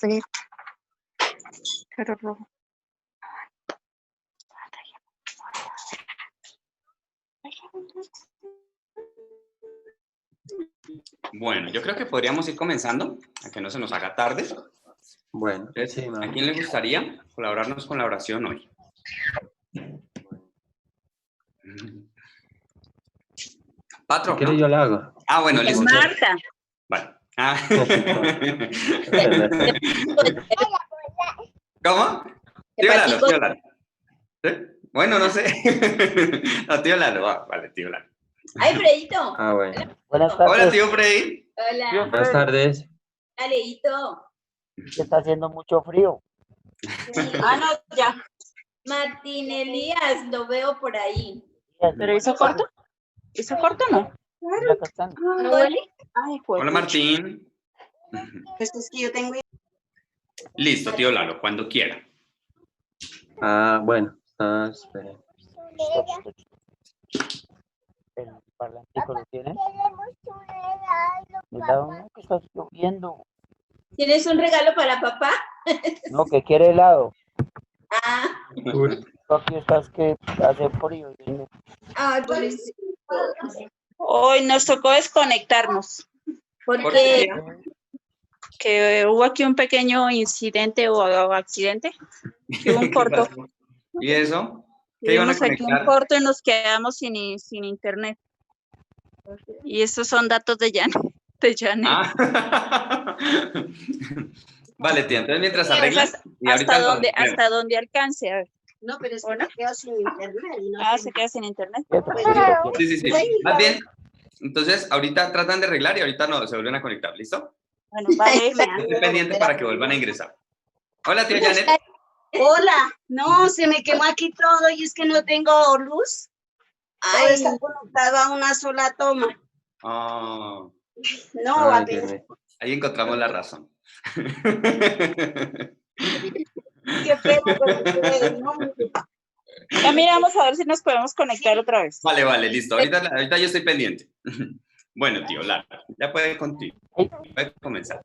Sí. Pero rojo. Bueno, yo creo que podríamos ir comenzando, a que no se nos haga tarde. Bueno, Entonces, sí, ¿a quién le gustaría colaborarnos con la oración hoy? Patro, ¿qué ¿no? yo la hago? Ah, bueno, Sí, listo. Marta. Vale. Ah. ¿Cómo? Tío Lalo, tío Lalo. ¿Sí? Bueno, no sé. No, tío Lalo, vale, tío Lalo. ¡Ay, Fredito! Ah, bueno. Buenas tardes. Hola, tío Freddy. Hola. Buenas tardes. Aleito. Que está haciendo mucho frío. Ah, no, ya. Martín Elías, lo veo por ahí. ¿Pero hizo corto? ¿Hizo corto o no? Ya que están. ¿No huele? Ay, joder. Hola, Martín. Pues es que yo tengo... Listo, tío Lalo, cuando quiera. Ah, bueno. Ah, espera. El parlantico lo tiene. Me da uno que está lloviendo. ¿Tienes un regalo para papá? No, que quiere helado. Ah, Uy, Aquí estás que hace frío. ay, pobrecito. Hoy nos tocó desconectarnos, ¿Por ¿Por qué? qué? que hubo aquí un pequeño incidente o accidente, que hubo un ¿Qué corto. pasó? ¿Y eso? ¿Qué iban a Tuvimos aquí un conectar? corto y nos quedamos sin internet. Y estos son datos de Janet. Ah. Vale, tía, entonces mientras arreglan y Hasta ahorita donde, nos vemos. hasta donde alcance. A ver. No, pero es que ¿Hola? me quedo sin internet. Y no Se queda sin internet. Sí. Más bien, entonces ahorita tratan de arreglar y ahorita no, se vuelven a conectar, ¿listo? Bueno, vale. Estoy pendiente para que vuelvan a ingresar. Hola, tía Janet. Hola, no, se me quemó aquí todo y es que no tengo luz. Todo Ay, está conectado a una sola toma. Ah, No, va a ay, Dios tener. mío. ahí encontramos la razón. Qué pena con ustedes, ¿no? Ya miramos a ver si nos podemos conectar otra vez. Vale, listo. Ahorita yo estoy pendiente. Bueno, tío, Lara, ya puede contigo. Puede comenzar.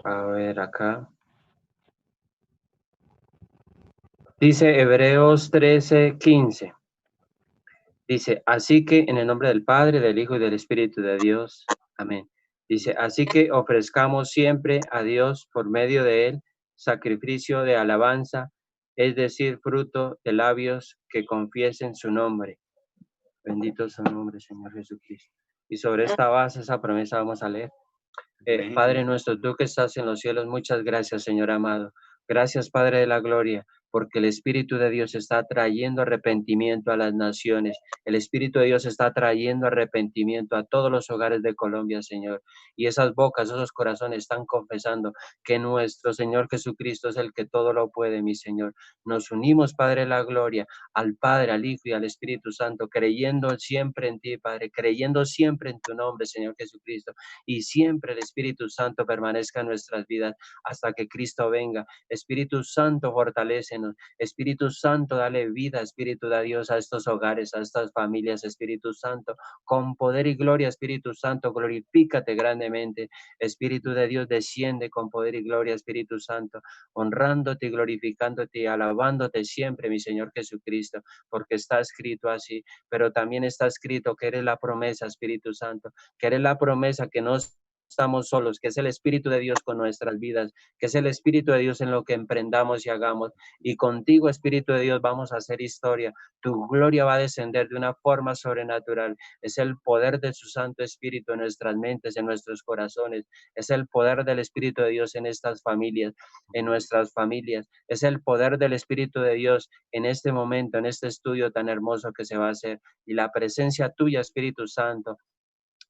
A ver, acá. Dice Hebreos 13:15. Dice, así que en el nombre del Padre, del Hijo y del Espíritu de Dios. Amén. Dice, así que ofrezcamos siempre a Dios por medio de él sacrificio de alabanza, es decir, fruto de labios que confiesen su nombre. Bendito su nombre, Señor Jesucristo. Y sobre esta base, esa promesa vamos a leer. Padre nuestro, tú que estás en los cielos, muchas gracias, Señor amado. Gracias, Padre de la gloria, porque el Espíritu de Dios está trayendo arrepentimiento a las naciones. El Espíritu de Dios está trayendo arrepentimiento a todos los hogares de Colombia, Señor. Y esas bocas, esos corazones están confesando que nuestro Señor Jesucristo es el que todo lo puede, mi Señor. Nos unimos, Padre de la gloria, al Padre, al Hijo y al Espíritu Santo, creyendo siempre en ti, Padre, creyendo siempre en tu nombre, Señor Jesucristo. Y siempre el Espíritu Santo permanezca en nuestras vidas hasta que Cristo venga. Espíritu Santo, fortalécenos. Espíritu Santo, dale vida, Espíritu de Dios, a estos hogares, a estas familias, Espíritu Santo, con poder y gloria, Espíritu Santo, glorifícate grandemente. Espíritu de Dios, desciende con poder y gloria, Espíritu Santo, honrándote y glorificándote y alabándote siempre, mi Señor Jesucristo, porque está escrito así, pero también está escrito que eres la promesa, Espíritu Santo, que eres la promesa que no estamos solos, que es el Espíritu de Dios con nuestras vidas, que es el Espíritu de Dios en lo que emprendamos y hagamos. Y contigo, Espíritu de Dios, vamos a hacer historia. Tu gloria va a descender de una forma sobrenatural. Es el poder de su Santo Espíritu en nuestras mentes, en nuestros corazones. Es el poder del Espíritu de Dios en estas familias, en nuestras familias. Es el poder del Espíritu de Dios en este momento, en este estudio tan hermoso que se va a hacer. Y la presencia tuya, Espíritu Santo,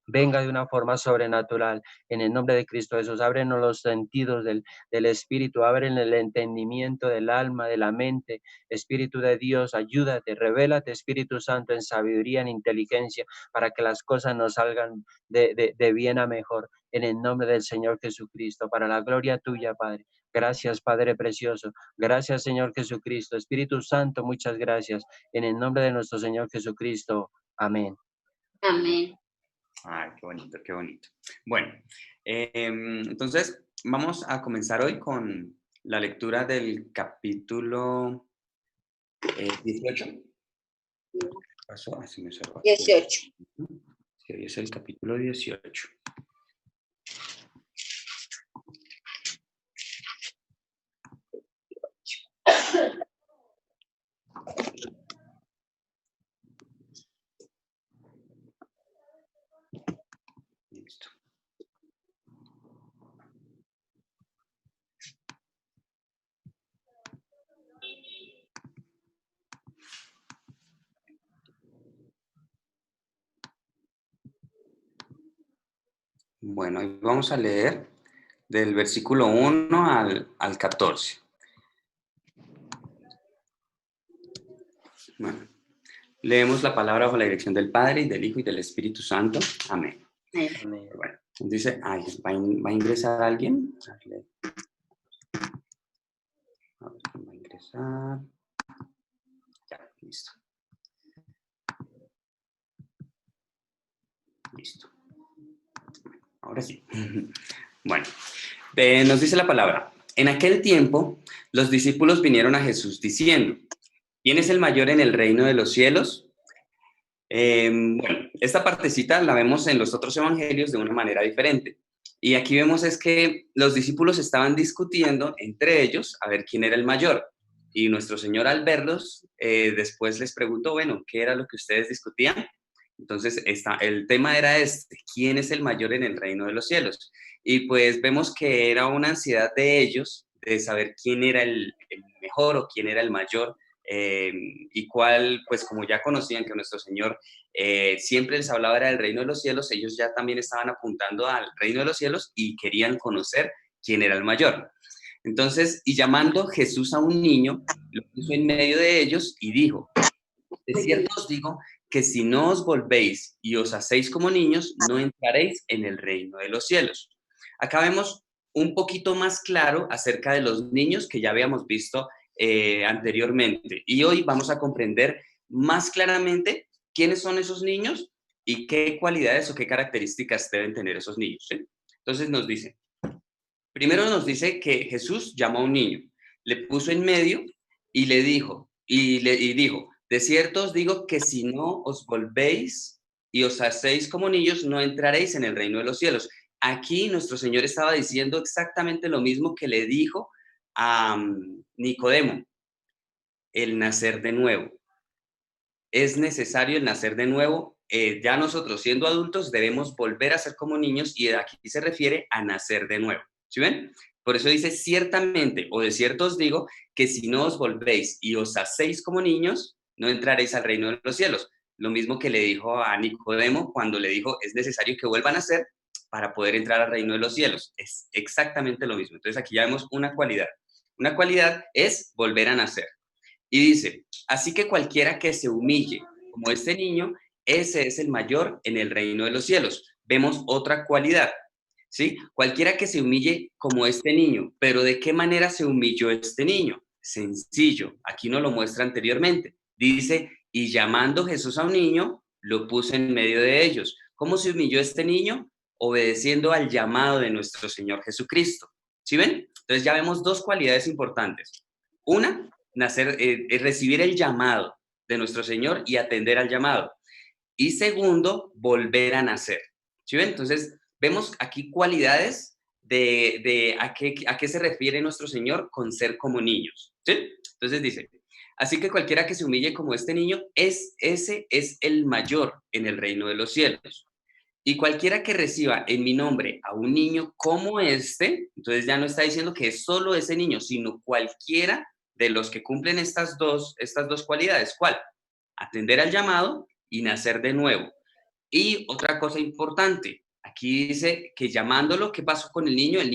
venga de una forma sobrenatural en el nombre de Cristo Jesús. Ábrenos los sentidos del Espíritu, abren el entendimiento del alma, de la mente. Espíritu de Dios, ayúdate, revélate, Espíritu Santo, en sabiduría, en inteligencia, para que las cosas nos salgan de bien a mejor, en el nombre del Señor Jesucristo, para la gloria tuya, Padre. Gracias, Padre precioso. Gracias, Señor Jesucristo. Espíritu Santo, muchas gracias. En el nombre de nuestro Señor Jesucristo. Amén. amén. Ay, qué bonito, qué bonito. Bueno, entonces vamos a comenzar hoy con la lectura del capítulo 18. ¿Qué pasó? Ah, se me cerró aquí. 18. Sí, hoy es el capítulo 18. Listo. Bueno, hoy vamos a leer del versículo 1 al 14. Bueno, leemos la palabra bajo la dirección del Padre, y del Hijo, y del Espíritu Santo. Amén. Amén. Bueno, dice, ¿va a ingresar alguien? A ver, ¿quién va a ingresar? Ya, listo. Listo. Ahora sí. Bueno, nos dice la palabra. En aquel tiempo, los discípulos vinieron a Jesús diciendo, ¿quién es el mayor en el reino de los cielos? Bueno, esta partecita la vemos en los otros evangelios de una manera diferente. Y aquí vemos es que los discípulos estaban discutiendo entre ellos a ver quién era el mayor. Y nuestro Señor, al verlos, después les preguntó, bueno, ¿qué era lo que ustedes discutían? Entonces, el tema era ¿quién es el mayor en el reino de los cielos? Y pues vemos que era una ansiedad de ellos de saber quién era el mejor o quién era el mayor, y cuál, pues como ya conocían que nuestro Señor siempre les hablaba era del reino de los cielos, ellos ya también estaban apuntando al reino de los cielos y querían conocer quién era el mayor. Entonces, y llamando Jesús a un niño, lo puso en medio de ellos y dijo, de cierto os digo que si no os volvéis y os hacéis como niños, no entraréis en el reino de los cielos. Acá vemos un poquito más claro acerca de los niños que ya habíamos visto anteriormente. Y hoy vamos a comprender más claramente quiénes son esos niños y qué cualidades o qué características deben tener esos niños, ¿sí? Entonces primero nos dice que Jesús llamó a un niño, le puso en medio y le dijo, y dijo, de cierto os digo que si no os volvéis y os hacéis como niños, no entraréis en el reino de los cielos. Aquí nuestro Señor estaba diciendo exactamente lo mismo que le dijo a Nicodemo, el nacer de nuevo. Es necesario el nacer de nuevo. Ya nosotros siendo adultos debemos volver a ser como niños y aquí se refiere a nacer de nuevo. ¿Sí ven? Por eso dice ciertamente o de cierto os digo que si no os volvéis y os hacéis como niños, no entraréis al reino de los cielos. Lo mismo que le dijo a Nicodemo cuando le dijo es necesario que vuelvan a nacer para poder entrar al reino de los cielos. Es exactamente lo mismo. Entonces aquí ya vemos una cualidad. Una cualidad es volver a nacer. Y dice, así que cualquiera que se humille como este niño, ese es el mayor en el reino de los cielos. Vemos otra cualidad, ¿sí? Cualquiera que se humille como este niño, pero ¿de qué manera se humilló este niño? Sencillo, aquí nos lo muestra anteriormente. Dice, y llamando Jesús a un niño, lo puso en medio de ellos. ¿Cómo se humilló este niño? Obedeciendo al llamado de nuestro Señor Jesucristo. ¿Sí ven? Entonces ya vemos dos cualidades importantes. Una, recibir el llamado de nuestro Señor y atender al llamado. Y segundo, volver a nacer. ¿Sí ven? Entonces, vemos aquí cualidades de a qué se refiere nuestro Señor con ser como niños. ¿Sí? Entonces dice, así que cualquiera que se humille como este niño, ese es el mayor en el reino de los cielos. Y cualquiera que reciba en mi nombre a un niño como este, entonces ya no está diciendo que es solo ese niño, sino cualquiera de los que cumplen estas dos cualidades. ¿Cuál? Atender al llamado y nacer de nuevo. Y otra cosa importante, aquí dice que llamándolo, ¿qué pasó con el niño? El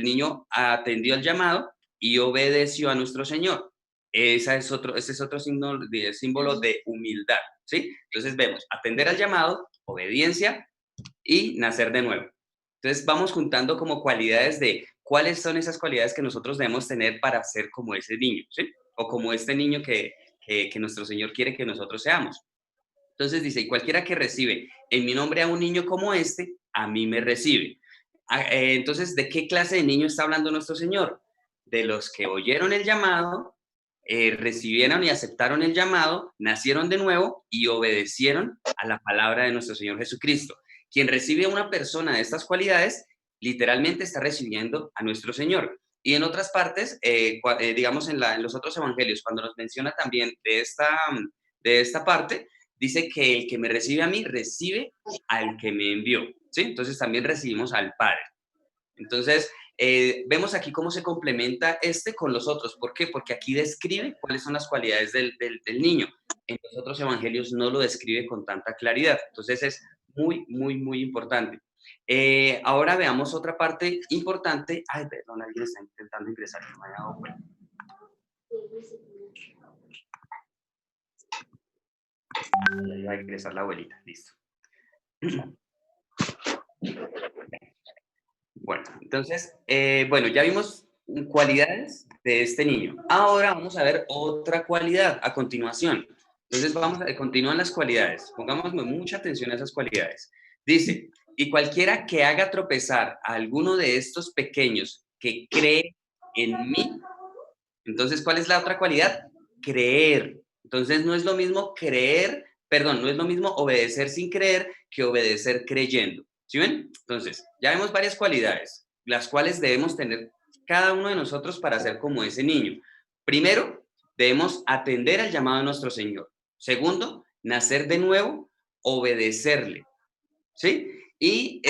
niño atendió al llamado y obedeció a nuestro Señor. Ese es otro símbolo de humildad, ¿sí? Entonces vemos, atender al llamado, obediencia y nacer de nuevo. Entonces vamos juntando como cualidades de cuáles son esas cualidades que nosotros debemos tener para ser como ese niño, ¿sí? O como este niño que nuestro Señor quiere que nosotros seamos. Entonces dice, y cualquiera que recibe en mi nombre a un niño como este, a mí me recibe. Entonces, ¿de qué clase de niño está hablando nuestro Señor? De los que oyeron el llamado, recibieron y aceptaron el llamado, nacieron de nuevo y obedecieron a la palabra de nuestro Señor Jesucristo. Quien recibe a una persona de estas cualidades, literalmente está recibiendo a nuestro Señor. Y en otras partes, digamos en los otros evangelios, cuando nos menciona también de esta parte, dice que el que me recibe a mí, recibe al que me envió, ¿sí? Entonces también recibimos al Padre. Entonces, vemos aquí cómo se complementa con los otros. ¿Por qué? Porque aquí describe cuáles son las cualidades del niño. En los otros evangelios no lo describe con tanta claridad. Entonces, es muy, muy, muy importante. Ahora veamos otra parte importante. Ay, perdón, alguien está intentando ingresar. No me había dado cuenta. Va a ingresar la abuelita. Listo. Bueno, entonces, ya vimos cualidades de este niño. Ahora vamos a ver otra cualidad a continuación. Entonces, continúan las cualidades. Pongamos mucha atención a esas cualidades. Dice, y cualquiera que haga tropezar a alguno de estos pequeños que cree en mí. Entonces, ¿cuál es la otra cualidad? Creer. Entonces, no es lo mismo no es lo mismo obedecer sin creer que obedecer creyendo. ¿Sí ven? Entonces, ya vemos varias cualidades, las cuales debemos tener cada uno de nosotros para ser como ese niño. Primero, debemos atender al llamado de nuestro Señor. Segundo, nacer de nuevo, obedecerle. ¿Sí? Y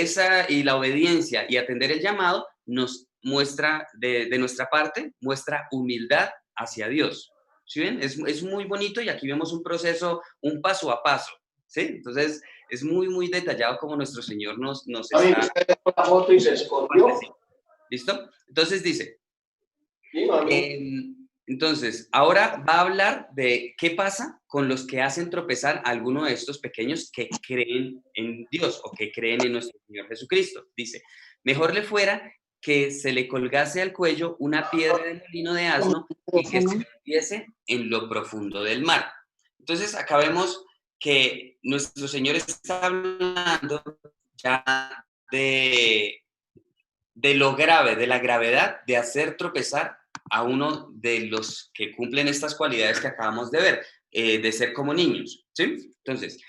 la obediencia y atender el llamado nos muestra, de nuestra parte, muestra humildad hacia Dios. ¿Sí ven? Es muy bonito y aquí vemos un proceso, un paso a paso. ¿Sí? Entonces, es muy, muy detallado como nuestro Señor nos está... La foto y se escondió. ¿Listo? Entonces dice... entonces, ahora va a hablar de qué pasa con los que hacen tropezar a alguno de estos pequeños que creen en Dios o que creen en nuestro Señor Jesucristo. Dice, mejor le fuera que se le colgase al cuello una piedra de molino de asno y que se hundiese en lo profundo del mar. Entonces, acá vemos que nuestro Señor está hablando ya de lo grave, de la gravedad de hacer tropezar a uno de los que cumplen estas cualidades que acabamos de ver, de ser como niños, ¿sí? Entonces,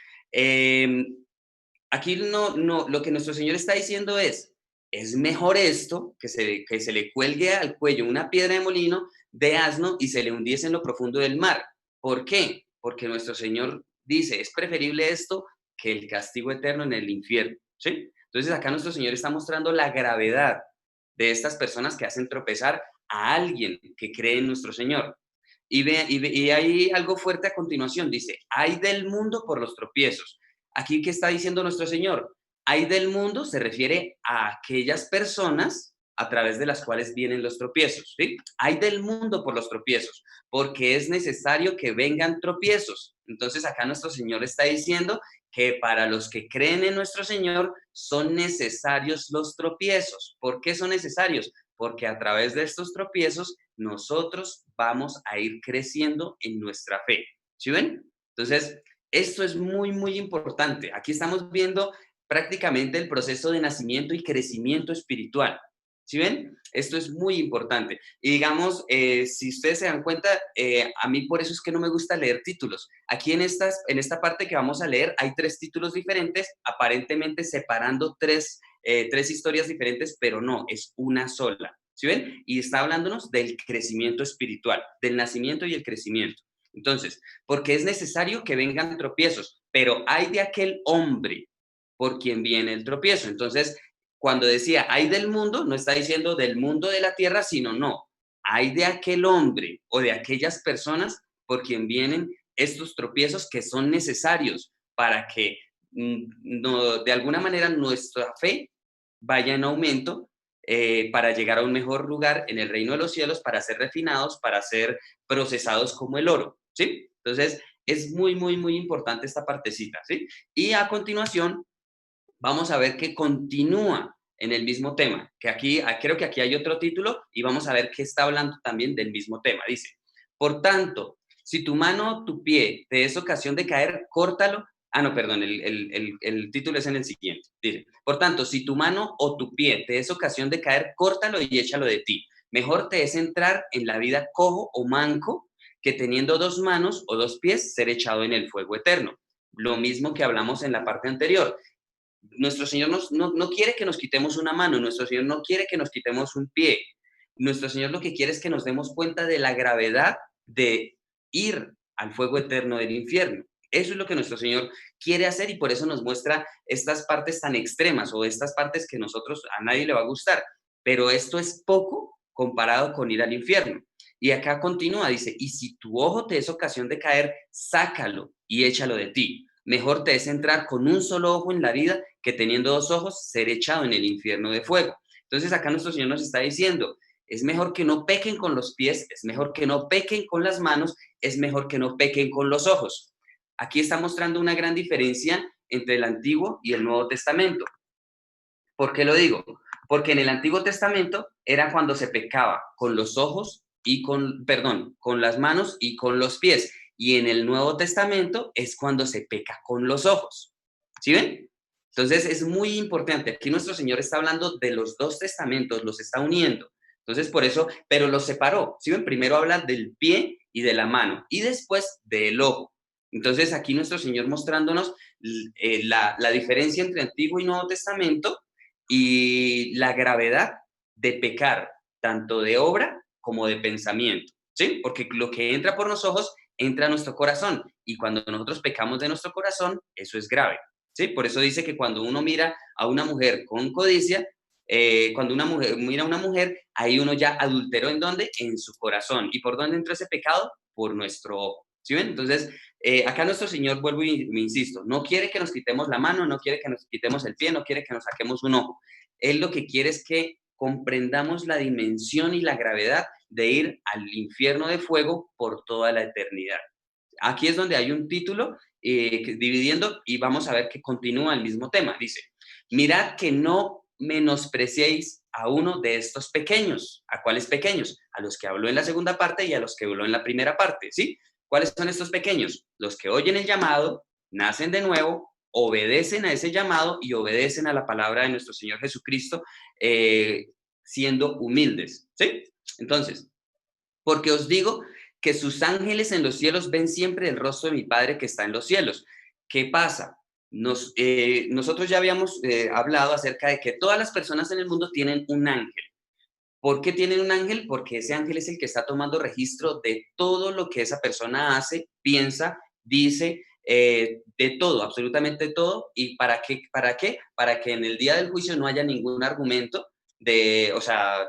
aquí lo que nuestro Señor está diciendo es mejor esto, que se le cuelgue al cuello una piedra de molino de asno y se le hundiese en lo profundo del mar. ¿Por qué? Porque nuestro Señor dice, es preferible esto que el castigo eterno en el infierno, ¿sí? Entonces acá nuestro Señor está mostrando la gravedad de estas personas que hacen tropezar a alguien que cree en nuestro Señor. Y hay algo fuerte a continuación, dice, ay del mundo por los tropiezos. Aquí, ¿qué está diciendo nuestro Señor? Ay del mundo se refiere a aquellas personas a través de las cuales vienen los tropiezos, ¿sí? Ay del mundo por los tropiezos, porque es necesario que vengan tropiezos. Entonces acá nuestro Señor está diciendo que para los que creen en nuestro Señor son necesarios los tropiezos. ¿Por qué son necesarios? Porque a través de estos tropiezos nosotros vamos a ir creciendo en nuestra fe. ¿Sí ven? Entonces, esto es muy, muy importante. Aquí estamos viendo prácticamente el proceso de nacimiento y crecimiento espiritual. ¿Sí ven? Esto es muy importante. Y digamos, si ustedes se dan cuenta, a mí por eso es que no me gusta leer títulos. Aquí en esta parte que vamos a leer hay 3 títulos diferentes, aparentemente separando tres historias diferentes, pero no, es una sola. ¿Sí ven? Y está hablándonos del crecimiento espiritual, del nacimiento y el crecimiento. Entonces, porque es necesario que vengan tropiezos, pero hay de aquel hombre por quien viene el tropiezo. Entonces, cuando decía hay del mundo, no está diciendo del mundo de la tierra, sino no, hay de aquel hombre o de aquellas personas por quien vienen estos tropiezos que son necesarios para que de alguna manera nuestra fe vaya en aumento para llegar a un mejor lugar en el reino de los cielos, para ser refinados, para ser procesados como el oro, ¿sí? Entonces, es muy, muy, muy importante esta partecita, ¿sí? Y a continuación, vamos a ver que continúa en el mismo tema, que aquí, creo que aquí hay otro título y vamos a ver que está hablando también del mismo tema. Dice, por tanto, si tu mano o tu pie te es ocasión de caer, córtalo no, perdón, el título es en el siguiente. Dice, por tanto, si tu mano o tu pie te es ocasión de caer, córtalo y échalo de ti. Mejor te es entrar en la vida cojo o manco que teniendo 2 manos o 2 pies ser echado en el fuego eterno. Lo mismo que hablamos en la parte anterior. Nuestro Señor no quiere que nos quitemos una mano, nuestro Señor no quiere que nos quitemos un pie. Nuestro Señor lo que quiere es que nos demos cuenta de la gravedad de ir al fuego eterno del infierno. Eso es lo que nuestro Señor quiere hacer y por eso nos muestra estas partes tan extremas o estas partes que a nadie le va a gustar. Pero esto es poco comparado con ir al infierno. Y acá continúa, dice, y si tu ojo te es ocasión de caer, sácalo y échalo de ti. Mejor te es entrar con un solo ojo en la vida que teniendo 2 ojos ser echado en el infierno de fuego. Entonces acá nuestro Señor nos está diciendo, es mejor que no pequen con los pies, es mejor que no pequen con las manos, es mejor que no pequen con los ojos. Aquí está mostrando una gran diferencia entre el Antiguo y el Nuevo Testamento. ¿Por qué lo digo? Porque en el Antiguo Testamento era cuando se pecaba con los ojos y con las manos y con los pies. Y en el Nuevo Testamento es cuando se peca con los ojos. ¿Sí ven? Entonces es muy importante. Aquí nuestro Señor está hablando de los 2 testamentos, los está uniendo. Entonces por eso, pero los separó. ¿Sí ven? Primero habla del pie y de la mano y después del ojo. Entonces aquí nuestro Señor mostrándonos la diferencia entre Antiguo y Nuevo Testamento y la gravedad de pecar, tanto de obra como de pensamiento, ¿sí? Porque lo que entra por los ojos entra a nuestro corazón y cuando nosotros pecamos de nuestro corazón, eso es grave, ¿sí? Por eso dice que cuando uno mira a una mujer con codicia, cuando una mujer mira a una mujer, ahí uno ya adulteró ¿en dónde? En su corazón. ¿Y por dónde entró ese pecado? Por nuestro ojo, ¿sí ven? Entonces, acá nuestro Señor, vuelvo y me insisto, no quiere que nos quitemos la mano, no quiere que nos quitemos el pie, no quiere que nos saquemos un ojo. Él lo que quiere es que comprendamos la dimensión y la gravedad de ir al infierno de fuego por toda la eternidad. Aquí es donde hay un título dividiendo y vamos a ver que continúa el mismo tema. Dice, mirad que no menospreciéis a uno de estos pequeños. ¿A cuáles pequeños? A los que habló en la segunda parte y a los que habló en la primera parte, ¿sí? ¿Cuáles son estos pequeños? Los que oyen el llamado, nacen de nuevo, obedecen a ese llamado y obedecen a la palabra de nuestro Señor Jesucristo, siendo humildes, ¿sí? Entonces, porque os digo que sus ángeles en los cielos ven siempre el rostro de mi Padre que está en los cielos. ¿Qué pasa? Nosotros ya habíamos hablado acerca de que todas las personas en el mundo tienen un ángel. ¿Por qué tienen un ángel? Porque ese ángel es el que está tomando registro de todo lo que esa persona hace, piensa, dice, de todo, absolutamente todo. ¿Y para qué? ¿Para qué? Para que en el día del juicio no haya ningún argumento o sea,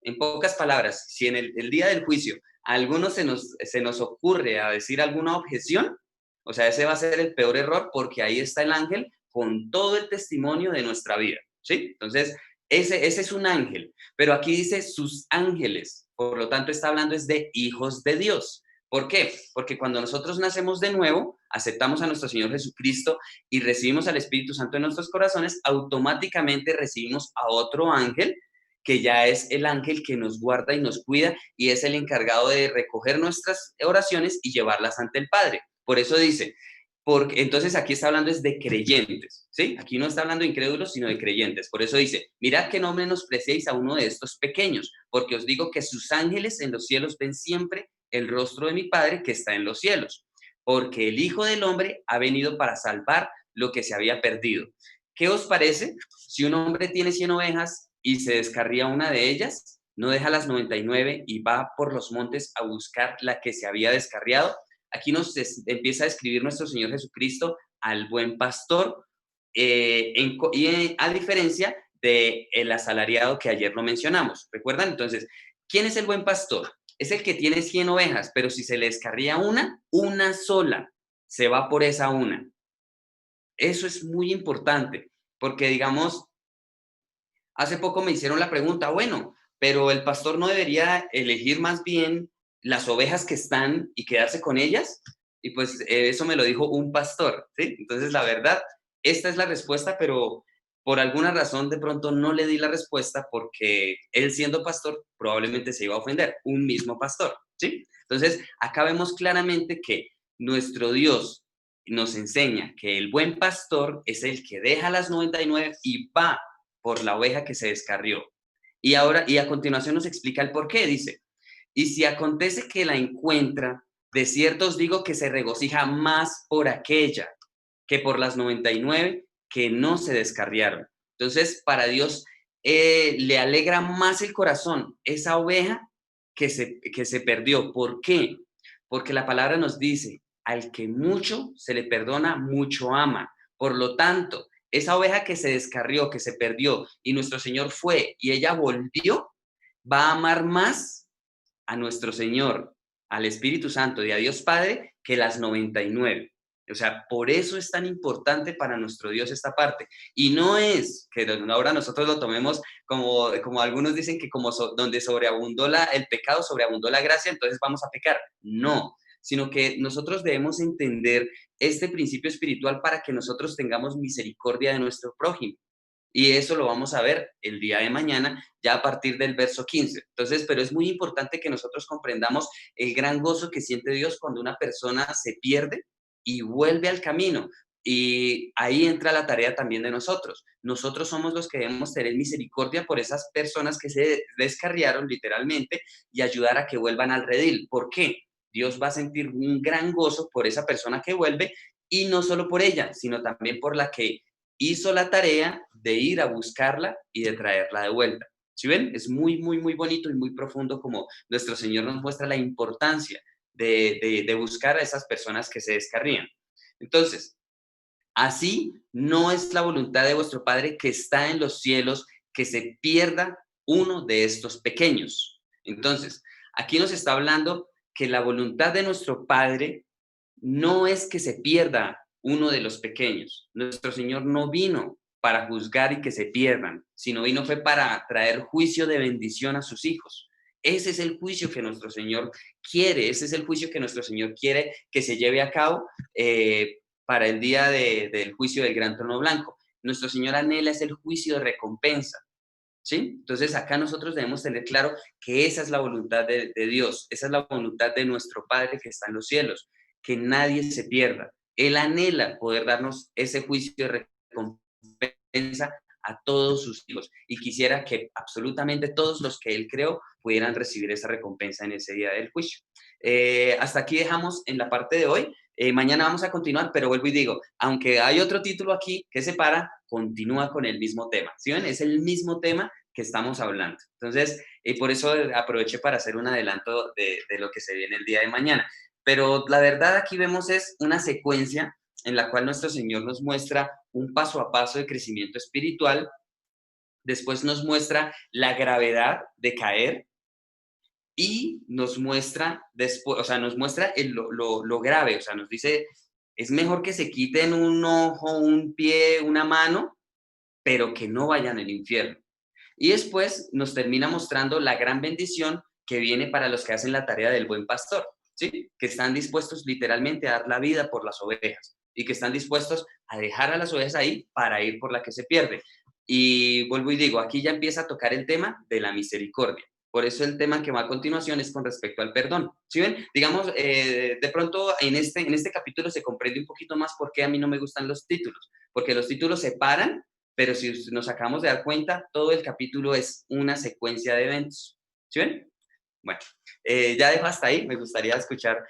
en pocas palabras, si en el día del juicio a algunos se nos ocurre a decir alguna objeción, o sea, ese va a ser el peor error porque ahí está el ángel con todo el testimonio de nuestra vida, ¿sí? Entonces, ese es un ángel, pero aquí dice sus ángeles, por lo tanto está hablando es de hijos de Dios. ¿Por qué? Porque cuando nosotros nacemos de nuevo, aceptamos a nuestro Señor Jesucristo y recibimos al Espíritu Santo en nuestros corazones, automáticamente recibimos a otro ángel que ya es el ángel que nos guarda y nos cuida y es el encargado de recoger nuestras oraciones y llevarlas ante el Padre. Por eso dice, porque entonces aquí está hablando es de creyentes, ¿sí? Aquí no está hablando de incrédulos, sino de creyentes. Por eso dice, mirad que no menospreciéis a uno de estos pequeños, porque os digo que sus ángeles en los cielos ven siempre el rostro de mi Padre que está en los cielos, porque el Hijo del Hombre ha venido para salvar lo que se había perdido. ¿Qué os parece? Si un hombre tiene 100 ovejas y se descarría una de ellas, no deja las 99 y va por los montes a buscar la que se había descarriado. Aquí nos empieza a describir nuestro Señor Jesucristo al buen pastor, a diferencia del asalariado que ayer lo mencionamos. ¿Recuerdan? Entonces, ¿quién es el buen pastor? Es el que tiene 100 ovejas, pero si se le descarría una sola, se va por esa una. Eso es muy importante, porque digamos, hace poco me hicieron la pregunta, bueno, pero el pastor no debería elegir más bien las ovejas que están y quedarse con ellas. Y pues eso me lo dijo un pastor, ¿sí? Entonces, la verdad, esta es la respuesta, pero por alguna razón de pronto no le di la respuesta porque él siendo pastor probablemente se iba a ofender, un mismo pastor, ¿sí? Entonces, acá vemos claramente que nuestro Dios nos enseña que el buen pastor es el que deja las 99 y va por la oveja que se descarrió. Y a continuación nos explica el por qué. Dice, y si acontece que la encuentra, de cierto os digo que se regocija más por aquella que por las 99 que no se descarriaron. Entonces, para Dios le alegra más el corazón esa oveja que se perdió. ¿Por qué? Porque la palabra nos dice, al que mucho se le perdona, mucho ama. Por lo tanto, esa oveja que se descarrió, que se perdió, y nuestro Señor fue, y ella volvió, va a amar más a nuestro Señor, al Espíritu Santo y a Dios Padre, que las 99. O sea, por eso es tan importante para nuestro Dios esta parte. Y no es que ahora nosotros lo tomemos como algunos dicen que donde sobreabundó el pecado, sobreabundó la gracia, entonces vamos a pecar. No, sino que nosotros debemos entender este principio espiritual para que nosotros tengamos misericordia de nuestro prójimo. Y eso lo vamos a ver el día de mañana, ya a partir del verso 15. Entonces, pero es muy importante que nosotros comprendamos el gran gozo que siente Dios cuando una persona se pierde y vuelve al camino. Y ahí entra la tarea también de nosotros. Nosotros somos los que debemos tener misericordia por esas personas que se descarriaron literalmente y ayudar a que vuelvan al redil. ¿Por qué? Dios va a sentir un gran gozo por esa persona que vuelve y no solo por ella, sino también por la que hizo la tarea de ir a buscarla y de traerla de vuelta. ¿Sí ven? Es muy, muy, muy bonito y muy profundo como nuestro Señor nos muestra la importancia de buscar a esas personas que se descarrían. Entonces, así no es la voluntad de vuestro Padre que está en los cielos que se pierda uno de estos pequeños. Entonces, aquí nos está hablando que la voluntad de nuestro Padre no es que se pierda uno de los pequeños. Nuestro Señor no vino para juzgar y que se pierdan, sino vino fue para traer juicio de bendición a sus hijos. Ese es el juicio que nuestro Señor quiere, ese es el juicio que nuestro Señor quiere que se lleve a cabo para el día del juicio del gran trono blanco. Nuestro Señor anhela es el juicio de recompensa, ¿sí? Entonces acá nosotros debemos tener claro que esa es la voluntad de Dios, esa es la voluntad de nuestro Padre que está en los cielos, que nadie se pierda. Él anhela poder darnos ese juicio de recompensa a todos sus hijos y quisiera que absolutamente todos los que Él creó pudieran recibir esa recompensa en ese día del juicio. Hasta aquí dejamos en la parte de hoy. Mañana vamos a continuar, pero vuelvo y digo, aunque hay otro título aquí que separa, continúa con el mismo tema. ¿Sí ven? Es el mismo tema que estamos hablando. Entonces, por eso aproveché para hacer un adelanto de lo que se viene el día de mañana. Pero la verdad aquí vemos es una secuencia en la cual nuestro Señor nos muestra un paso a paso de crecimiento espiritual, después nos muestra la gravedad de caer y nos muestra después, o sea, nos muestra lo grave, o sea, nos dice, es mejor que se quiten un ojo, un pie, una mano, pero que no vayan al infierno. Y después nos termina mostrando la gran bendición que viene para los que hacen la tarea del buen pastor, ¿sí? Que están dispuestos literalmente a dar la vida por las ovejas y que están dispuestos a dejar a las ovejas ahí para ir por la que se pierde. Y vuelvo y digo, aquí ya empieza a tocar el tema de la misericordia. Por eso el tema que va a continuación es con respecto al perdón. ¿Sí ven? Digamos, de pronto en este capítulo se comprende un poquito más por qué a mí no me gustan los títulos, porque los títulos separan, pero si nos acabamos de dar cuenta, todo el capítulo es una secuencia de eventos. ¿Sí ven? Bueno, ya dejo hasta ahí. Me gustaría escuchar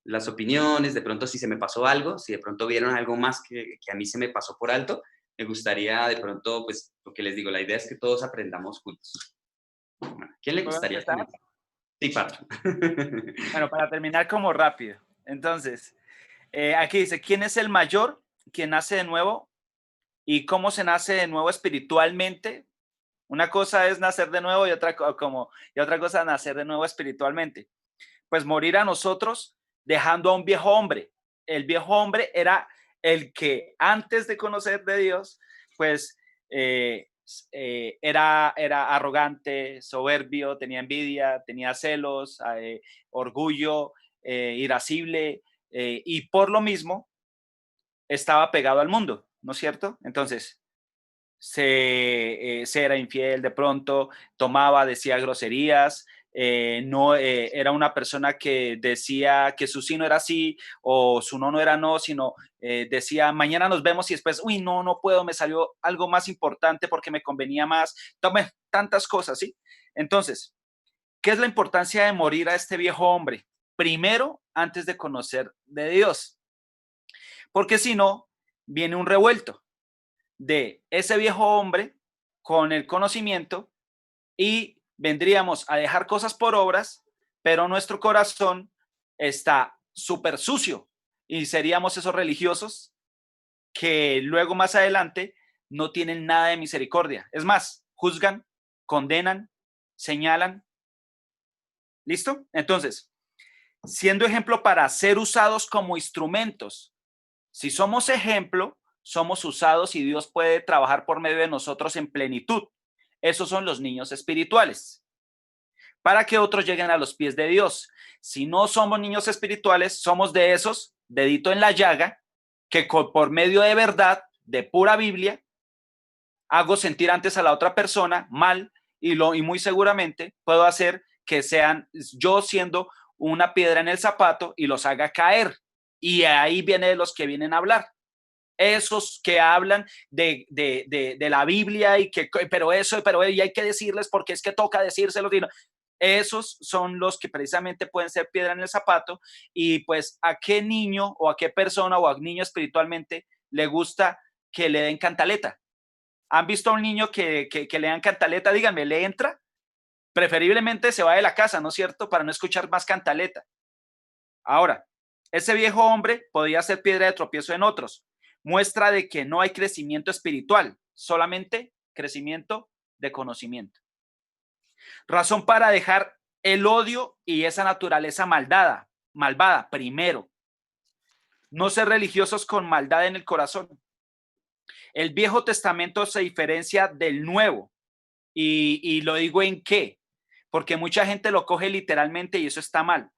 las opiniones, de pronto si se me pasó algo, si de pronto vieron algo más que a mí se me pasó por alto, me gustaría de pronto, pues, lo que les digo, la idea es que todos aprendamos juntos. Bueno, ¿quién le gustaría? Sí, Pato. Bueno, para terminar como rápido. Entonces, aquí dice, ¿quién es el mayor? ¿Quién nace de nuevo? ¿Y cómo se nace de nuevo espiritualmente? Una cosa es nacer de nuevo y otra cosa es nacer de nuevo espiritualmente. Pues morir a nosotros dejando a un viejo hombre. El viejo hombre era el que antes de conocer de Dios, pues era arrogante, soberbio, tenía envidia, tenía celos, orgullo, irascible, y por lo mismo estaba pegado al mundo, ¿no es cierto? Entonces, se era infiel de pronto, tomaba, decía groserías, no era una persona que decía que su sí no era sí o su no era no, sino decía mañana nos vemos y después, uy, no puedo, me salió algo más importante porque me convenía más. Tome tantas cosas, ¿sí? Entonces, ¿qué es la importancia de morir a este viejo hombre? Primero, antes de conocer de Dios. Porque si no, viene un revuelto de ese viejo hombre con el conocimiento y vendríamos a dejar cosas por obras, pero nuestro corazón está súper sucio y seríamos esos religiosos que luego más adelante no tienen nada de misericordia. Es más, juzgan, condenan, señalan. ¿Listo? Entonces, siendo ejemplo para ser usados como instrumentos, si somos ejemplo, somos usados y Dios puede trabajar por medio de nosotros en plenitud. Esos son los niños espirituales, para que otros lleguen a los pies de Dios. Si no somos niños espirituales, somos de esos, dedito en la llaga, que por medio de verdad, de pura Biblia, hago sentir antes a la otra persona mal y muy seguramente puedo hacer que sean yo siendo una piedra en el zapato y los haga caer. Y ahí viene de los que vienen a hablar. Esos que hablan de la Biblia y que, pero y hay que decirles porque es que toca decírselos. Esos son los que precisamente pueden ser piedra en el zapato. Y pues, ¿a qué niño o a qué persona o a niño espiritualmente le gusta que le den cantaleta? ¿Han visto a un niño que le dan cantaleta? Díganme, ¿le entra? Preferiblemente se va de la casa, ¿no es cierto? Para no escuchar más cantaleta. Ahora, ese viejo hombre podía ser piedra de tropiezo en otros. Muestra de que no hay crecimiento espiritual, solamente crecimiento de conocimiento. Razón para dejar el odio y esa naturaleza malvada, primero. No ser religiosos con maldad en el corazón. El Viejo Testamento se diferencia del Nuevo. Y lo digo en qué, porque mucha gente lo coge literalmente y eso está mal.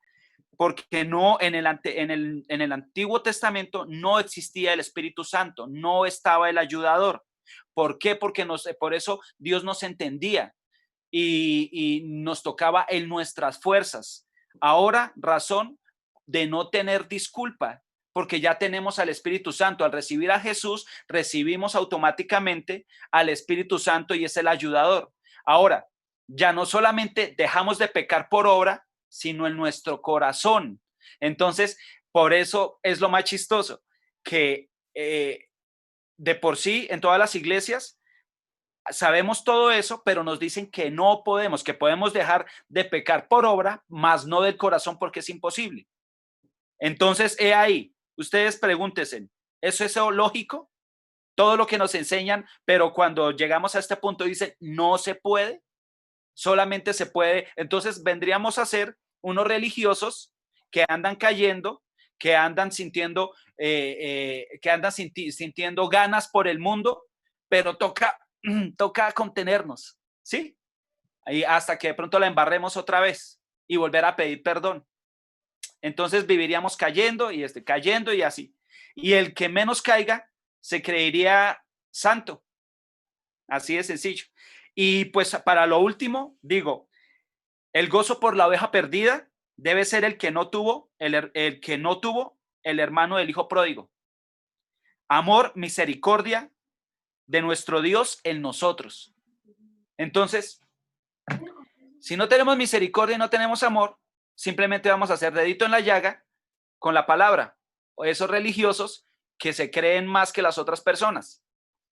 Porque no en el Antiguo Testamento no existía el Espíritu Santo, no estaba el ayudador. ¿Por qué? Porque por eso Dios nos entendía y nos tocaba en nuestras fuerzas. Ahora, razón de no tener disculpa, porque ya tenemos al Espíritu Santo. Al recibir a Jesús, recibimos automáticamente al Espíritu Santo y es el ayudador. Ahora, ya no solamente dejamos de pecar por obra, sino en nuestro corazón. Entonces, por eso es lo más chistoso, que de por sí en todas las iglesias sabemos todo eso, pero nos dicen que no podemos, que podemos dejar de pecar por obra, mas no del corazón porque es imposible. Entonces, he ahí, ustedes pregúntense, ¿eso es lógico? Todo lo que nos enseñan, pero cuando llegamos a este punto dicen, no se puede. Solamente se puede, entonces vendríamos a ser unos religiosos que andan cayendo, que andan sintiendo, sintiendo ganas por el mundo, pero toca contenernos, ¿sí? Ahí hasta que de pronto la embarremos otra vez y volver a pedir perdón. Entonces viviríamos cayendo y así. Y el que menos caiga se creería santo. Así de sencillo. Y pues para lo último, digo, el gozo por la oveja perdida debe ser el que no tuvo el hermano del hijo pródigo. Amor, misericordia de nuestro Dios en nosotros. Entonces, si no tenemos misericordia y no tenemos amor, simplemente vamos a hacer dedito en la llaga con la palabra. O esos religiosos que se creen más que las otras personas.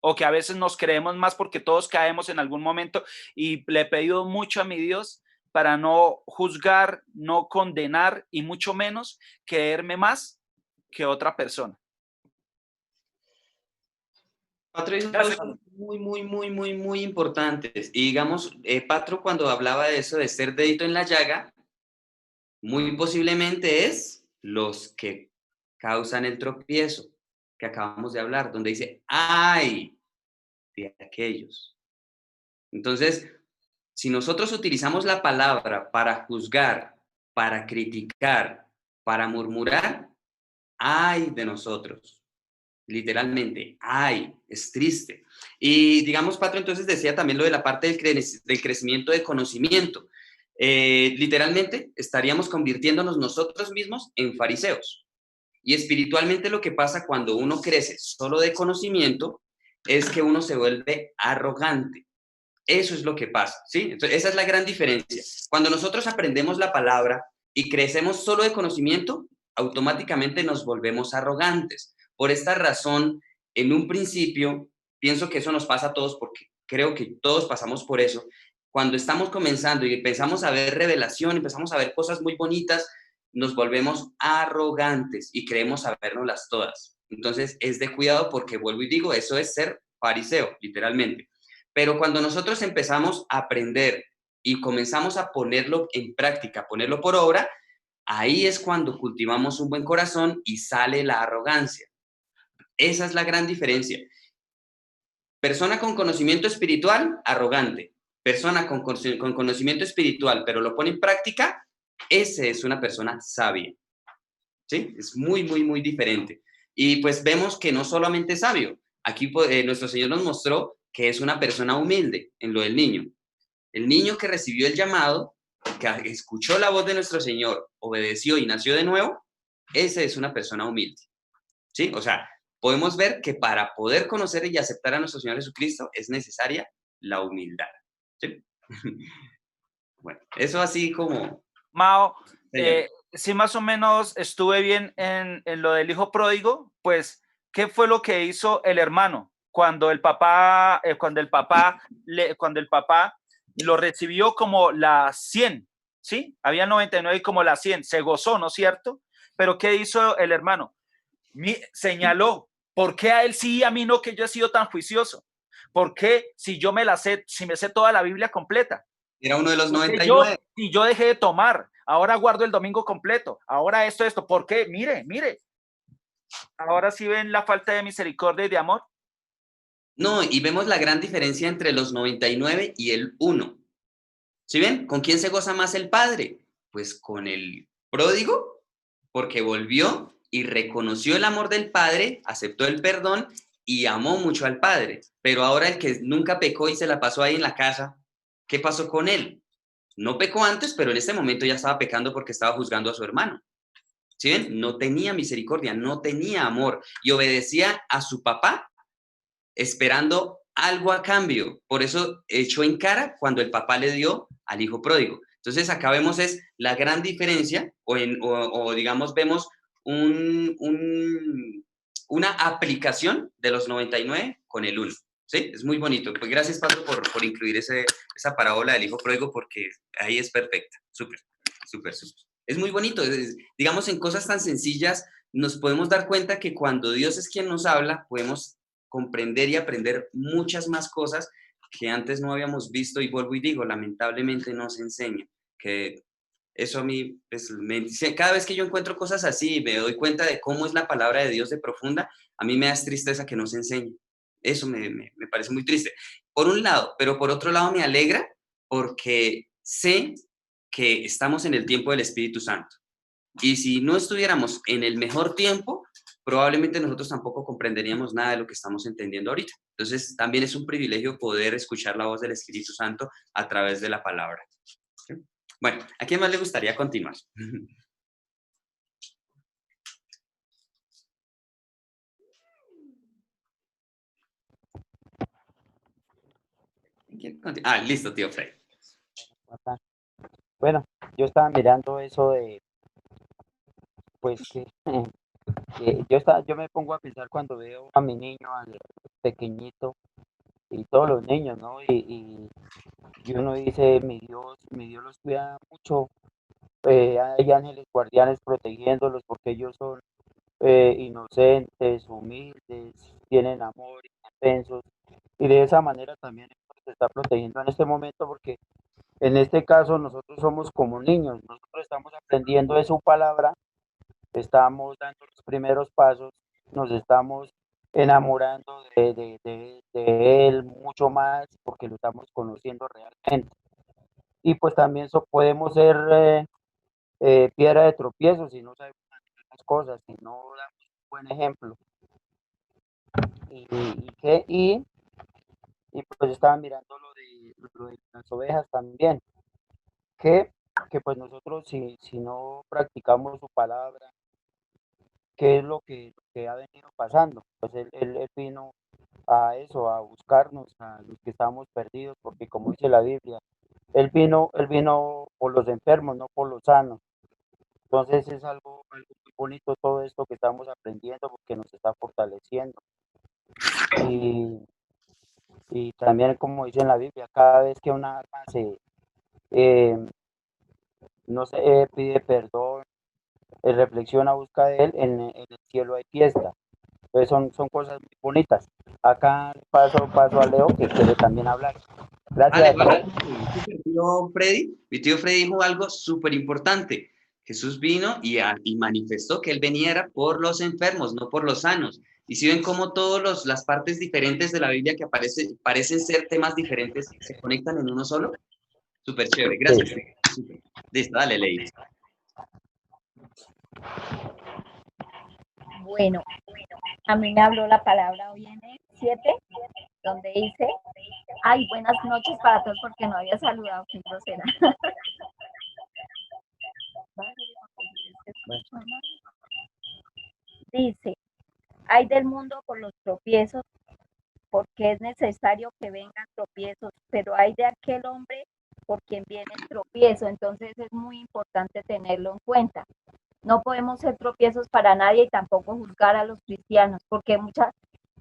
O que a veces nos creemos más porque todos caemos en algún momento, y le he pedido mucho a mi Dios para no juzgar, no condenar y mucho menos creerme más que otra persona. Patro dijo cosas muy importantes. Y digamos, Patro cuando hablaba de eso, de ser dedito en la llaga, muy posiblemente es los que causan el tropiezo que acabamos de hablar, donde dice, ¡ay! De aquellos. Entonces, si nosotros utilizamos la palabra para juzgar, para criticar, para murmurar, ¡ay de nosotros! Literalmente, ¡ay! Es triste. Y digamos, Patro, entonces decía también lo de la parte del crecimiento de conocimiento. literalmente estaríamos convirtiéndonos nosotros mismos en fariseos. Y espiritualmente lo que pasa cuando uno crece solo de conocimiento es que uno se vuelve arrogante. Eso es lo que pasa, ¿sí? Entonces, esa es la gran diferencia. Cuando nosotros aprendemos la palabra y crecemos solo de conocimiento, automáticamente nos volvemos arrogantes. Por esta razón, en un principio, pienso que eso nos pasa a todos porque creo que todos pasamos por eso. Cuando estamos comenzando y empezamos a ver revelación, empezamos a ver cosas muy bonitas, nos volvemos arrogantes y creemos sabérnoslas todas. Entonces, es de cuidado porque vuelvo y digo, eso es ser fariseo, literalmente. Pero cuando nosotros empezamos a aprender y comenzamos a ponerlo en práctica, ponerlo por obra, ahí es cuando cultivamos un buen corazón y sale la arrogancia. Esa es la gran diferencia. Persona con conocimiento espiritual, arrogante. Persona con conocimiento espiritual, pero lo pone en práctica, ese es una persona sabia. ¿Sí? Es muy, muy, muy diferente. Y pues vemos que no solamente es sabio. Aquí nuestro Señor nos mostró que es una persona humilde en lo del niño. El niño que recibió el llamado, que escuchó la voz de nuestro Señor, obedeció y nació de nuevo, ese es una persona humilde. ¿Sí? O sea, podemos ver que para poder conocer y aceptar a nuestro Señor Jesucristo es necesaria la humildad. ¿Sí? Bueno, eso así como... Mao, Señor. si más o menos estuve bien en lo del hijo pródigo, pues, ¿qué fue lo que hizo el hermano cuando el papá lo recibió como la 100? ¿Sí? Había 99 y como la 100, se gozó, ¿no es cierto? Pero ¿qué hizo el hermano? Señaló, ¿por qué a él sí y a mí no, que yo he sido tan juicioso? ¿Por qué si yo me la sé, si me sé toda la Biblia completa? Era uno de los Porque 99. yo dejé de tomar, ahora guardo el domingo completo, ahora esto, ¿por qué? Mire, ahora sí ven la falta de misericordia y de amor. No, y vemos la gran diferencia entre los 99 y el 1. ¿Sí ven? ¿Con quién se goza más el padre? Pues con el pródigo, porque volvió y reconoció el amor del padre, aceptó el perdón y amó mucho al padre. Pero ahora el que nunca pecó y se la pasó ahí en la casa, ¿qué pasó con él? No pecó antes, pero en este momento ya estaba pecando porque estaba juzgando a su hermano. ¿Sí ven? No tenía misericordia, no tenía amor y obedecía a su papá esperando algo a cambio. Por eso echó en cara cuando el papá le dio al hijo pródigo. Entonces acá vemos es la gran diferencia o digamos vemos una aplicación de los 99 con el 1. ¿Sí? Es muy bonito. Pues gracias, Pablo, por incluir esa parábola del hijo pródigo porque ahí es perfecta. Súper, súper, súper. Es muy bonito. Digamos, en cosas tan sencillas nos podemos dar cuenta que cuando Dios es quien nos habla, podemos comprender y aprender muchas más cosas que antes no habíamos visto y vuelvo y digo, lamentablemente no se enseña, que eso a mí, pues, cada vez que yo encuentro cosas así y me doy cuenta de cómo es la palabra de Dios de profunda, a mí me da tristeza que no se enseñe. Eso me parece muy triste. Por un lado, pero por otro lado me alegra porque sé que estamos en el tiempo del Espíritu Santo. Y si no estuviéramos en el mejor tiempo, probablemente nosotros tampoco comprenderíamos nada de lo que estamos entendiendo ahorita. Entonces, también es un privilegio poder escuchar la voz del Espíritu Santo a través de la palabra. ¿Sí? Bueno, ¿a quién más le gustaría continuar? Listo, tío Frey. Bueno, yo estaba mirando eso de, pues que yo me pongo a pensar cuando veo a mi niño, al pequeñito, y todos los niños, ¿no? Y uno dice, mi Dios los cuida mucho, hay ángeles guardianes protegiéndolos porque ellos son inocentes, humildes, tienen amor, indefensos, y de esa manera también se está protegiendo en este momento porque en este caso nosotros somos como niños, nosotros estamos aprendiendo de su palabra, estamos dando los primeros pasos, nos estamos enamorando de él mucho más porque lo estamos conociendo realmente. Y pues también podemos ser piedra de tropiezo si no sabemos hacer las cosas, si no damos un buen ejemplo. Y pues estaba mirando lo de las ovejas también, que que pues nosotros si no practicamos su palabra, ¿qué es lo que ha venido pasando? Pues él vino a eso, a buscarnos, a los que estábamos perdidos, porque como dice la Biblia, él vino por los enfermos, no por los sanos. Entonces es algo muy bonito todo esto que estamos aprendiendo porque nos está fortaleciendo. Y, y también, como dice en la Biblia, cada vez que una alma eh, no sé, pide perdón, reflexiona, busca de él, en el cielo hay fiesta. Entonces son cosas muy bonitas. Acá paso a Leo que quiere también hablar. Vale, Gracias. vale. Mi tío Freddy dijo algo súper importante. Jesús vino y manifestó que él veniera por los enfermos, no por los sanos. Y si ven cómo todas las partes diferentes de la Biblia que parecen ser temas diferentes, se conectan en uno solo. Súper chévere. Gracias. Súper. Listo, dale, Ley. Bueno, a mí me habló la palabra hoy en el 7, donde dice, ay, buenas noches para todos porque no había saludado, qué grosera. Dice, ay del mundo por los tropiezos, porque es necesario que vengan tropiezos, pero hay de aquel hombre por quien viene el tropiezo. Entonces es muy importante tenerlo en cuenta. No podemos ser tropiezos para nadie y tampoco juzgar a los cristianos, porque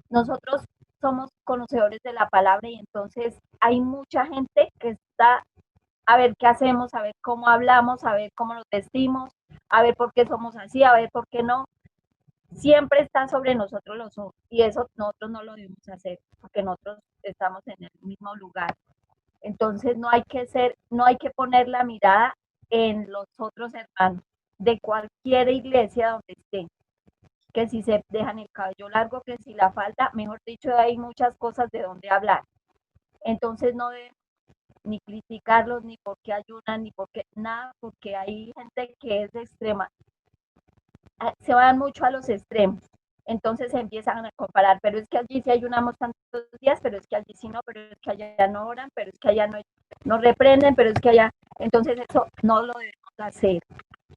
nosotros somos conocedores de la palabra y entonces hay mucha gente que está a ver qué hacemos, a ver cómo hablamos, a ver cómo nos vestimos, a ver por qué somos así, a ver por qué no. Siempre está sobre nosotros los ojos y eso nosotros no lo debemos hacer porque nosotros estamos en el mismo lugar. Entonces no hay que poner la mirada en los otros hermanos de cualquier iglesia donde estén, que si se dejan el cabello largo, que si la falda, mejor dicho, hay muchas cosas de donde hablar. Entonces no debemos ni criticarlos, ni porque ayunan, ni porque nada, porque hay gente que es extrema. Se van mucho a los extremos. Entonces se empiezan a comparar, pero es que allí sí ayunamos tantos días, pero es que allí sí no, pero es que allá no oran, pero es que allá no reprenden, pero es que allá, entonces eso no lo debemos hacer.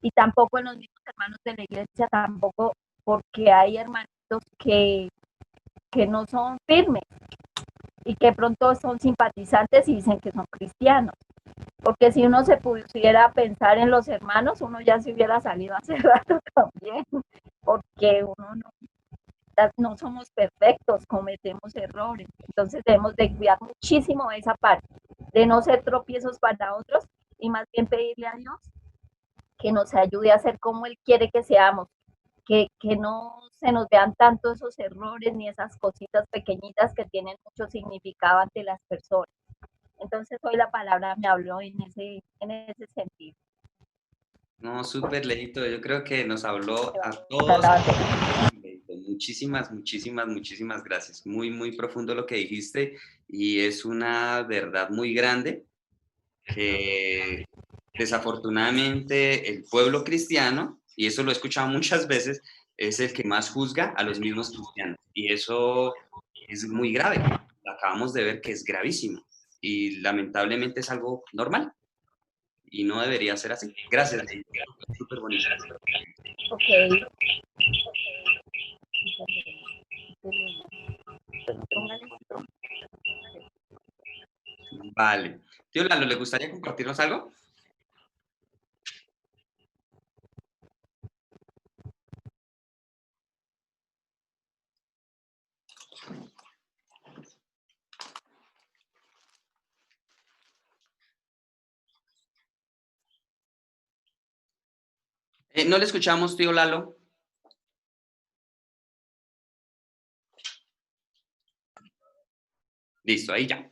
Y tampoco en los mismos hermanos de la iglesia, tampoco, porque hay hermanitos que no son firmes y que pronto son simpatizantes y dicen que son cristianos. Porque si uno se pudiera pensar en los hermanos, uno ya se hubiera salido hace rato también, porque uno no somos perfectos, cometemos errores. Entonces debemos de cuidar muchísimo esa parte, de no ser tropiezos para otros y más bien pedirle a Dios que nos ayude a ser como Él quiere que seamos, que no se nos vean tanto esos errores ni esas cositas pequeñitas que tienen mucho significado ante las personas. Entonces hoy la palabra me habló en ese sentido. No, súper, Lejito. Yo creo que nos habló a todos. Muchísimas gracias. Muy, muy profundo lo que dijiste y es una verdad muy grande que desafortunadamente el pueblo cristiano, y eso lo he escuchado muchas veces, es el que más juzga a los mismos cristianos. Y eso es muy grave. Lo acabamos de ver que es gravísimo y lamentablemente es algo normal y no debería ser así. Gracias, súper bonito. Ok. Vale. Tío Lalo, ¿le gustaría compartirnos algo? No le escuchamos, tío Lalo. Listo, ahí ya.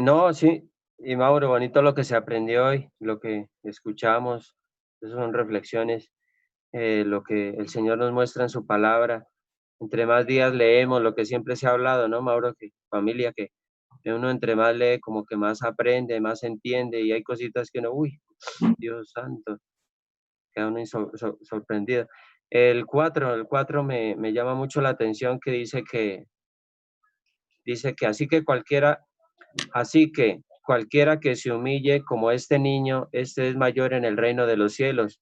No, sí, y Mauro, bonito lo que se aprendió hoy, lo que escuchamos, esas son reflexiones, lo que el Señor nos muestra en su palabra. Entre más días leemos, lo que siempre se ha hablado, ¿no, Mauro? Que familia, que uno entre más lee, como que más aprende, más entiende, y hay cositas que uno, uy, Dios santo, queda uno sorprendido. El 4 me llama mucho la atención que dice que así que cualquiera que se humille como este niño, este es mayor en el reino de los cielos.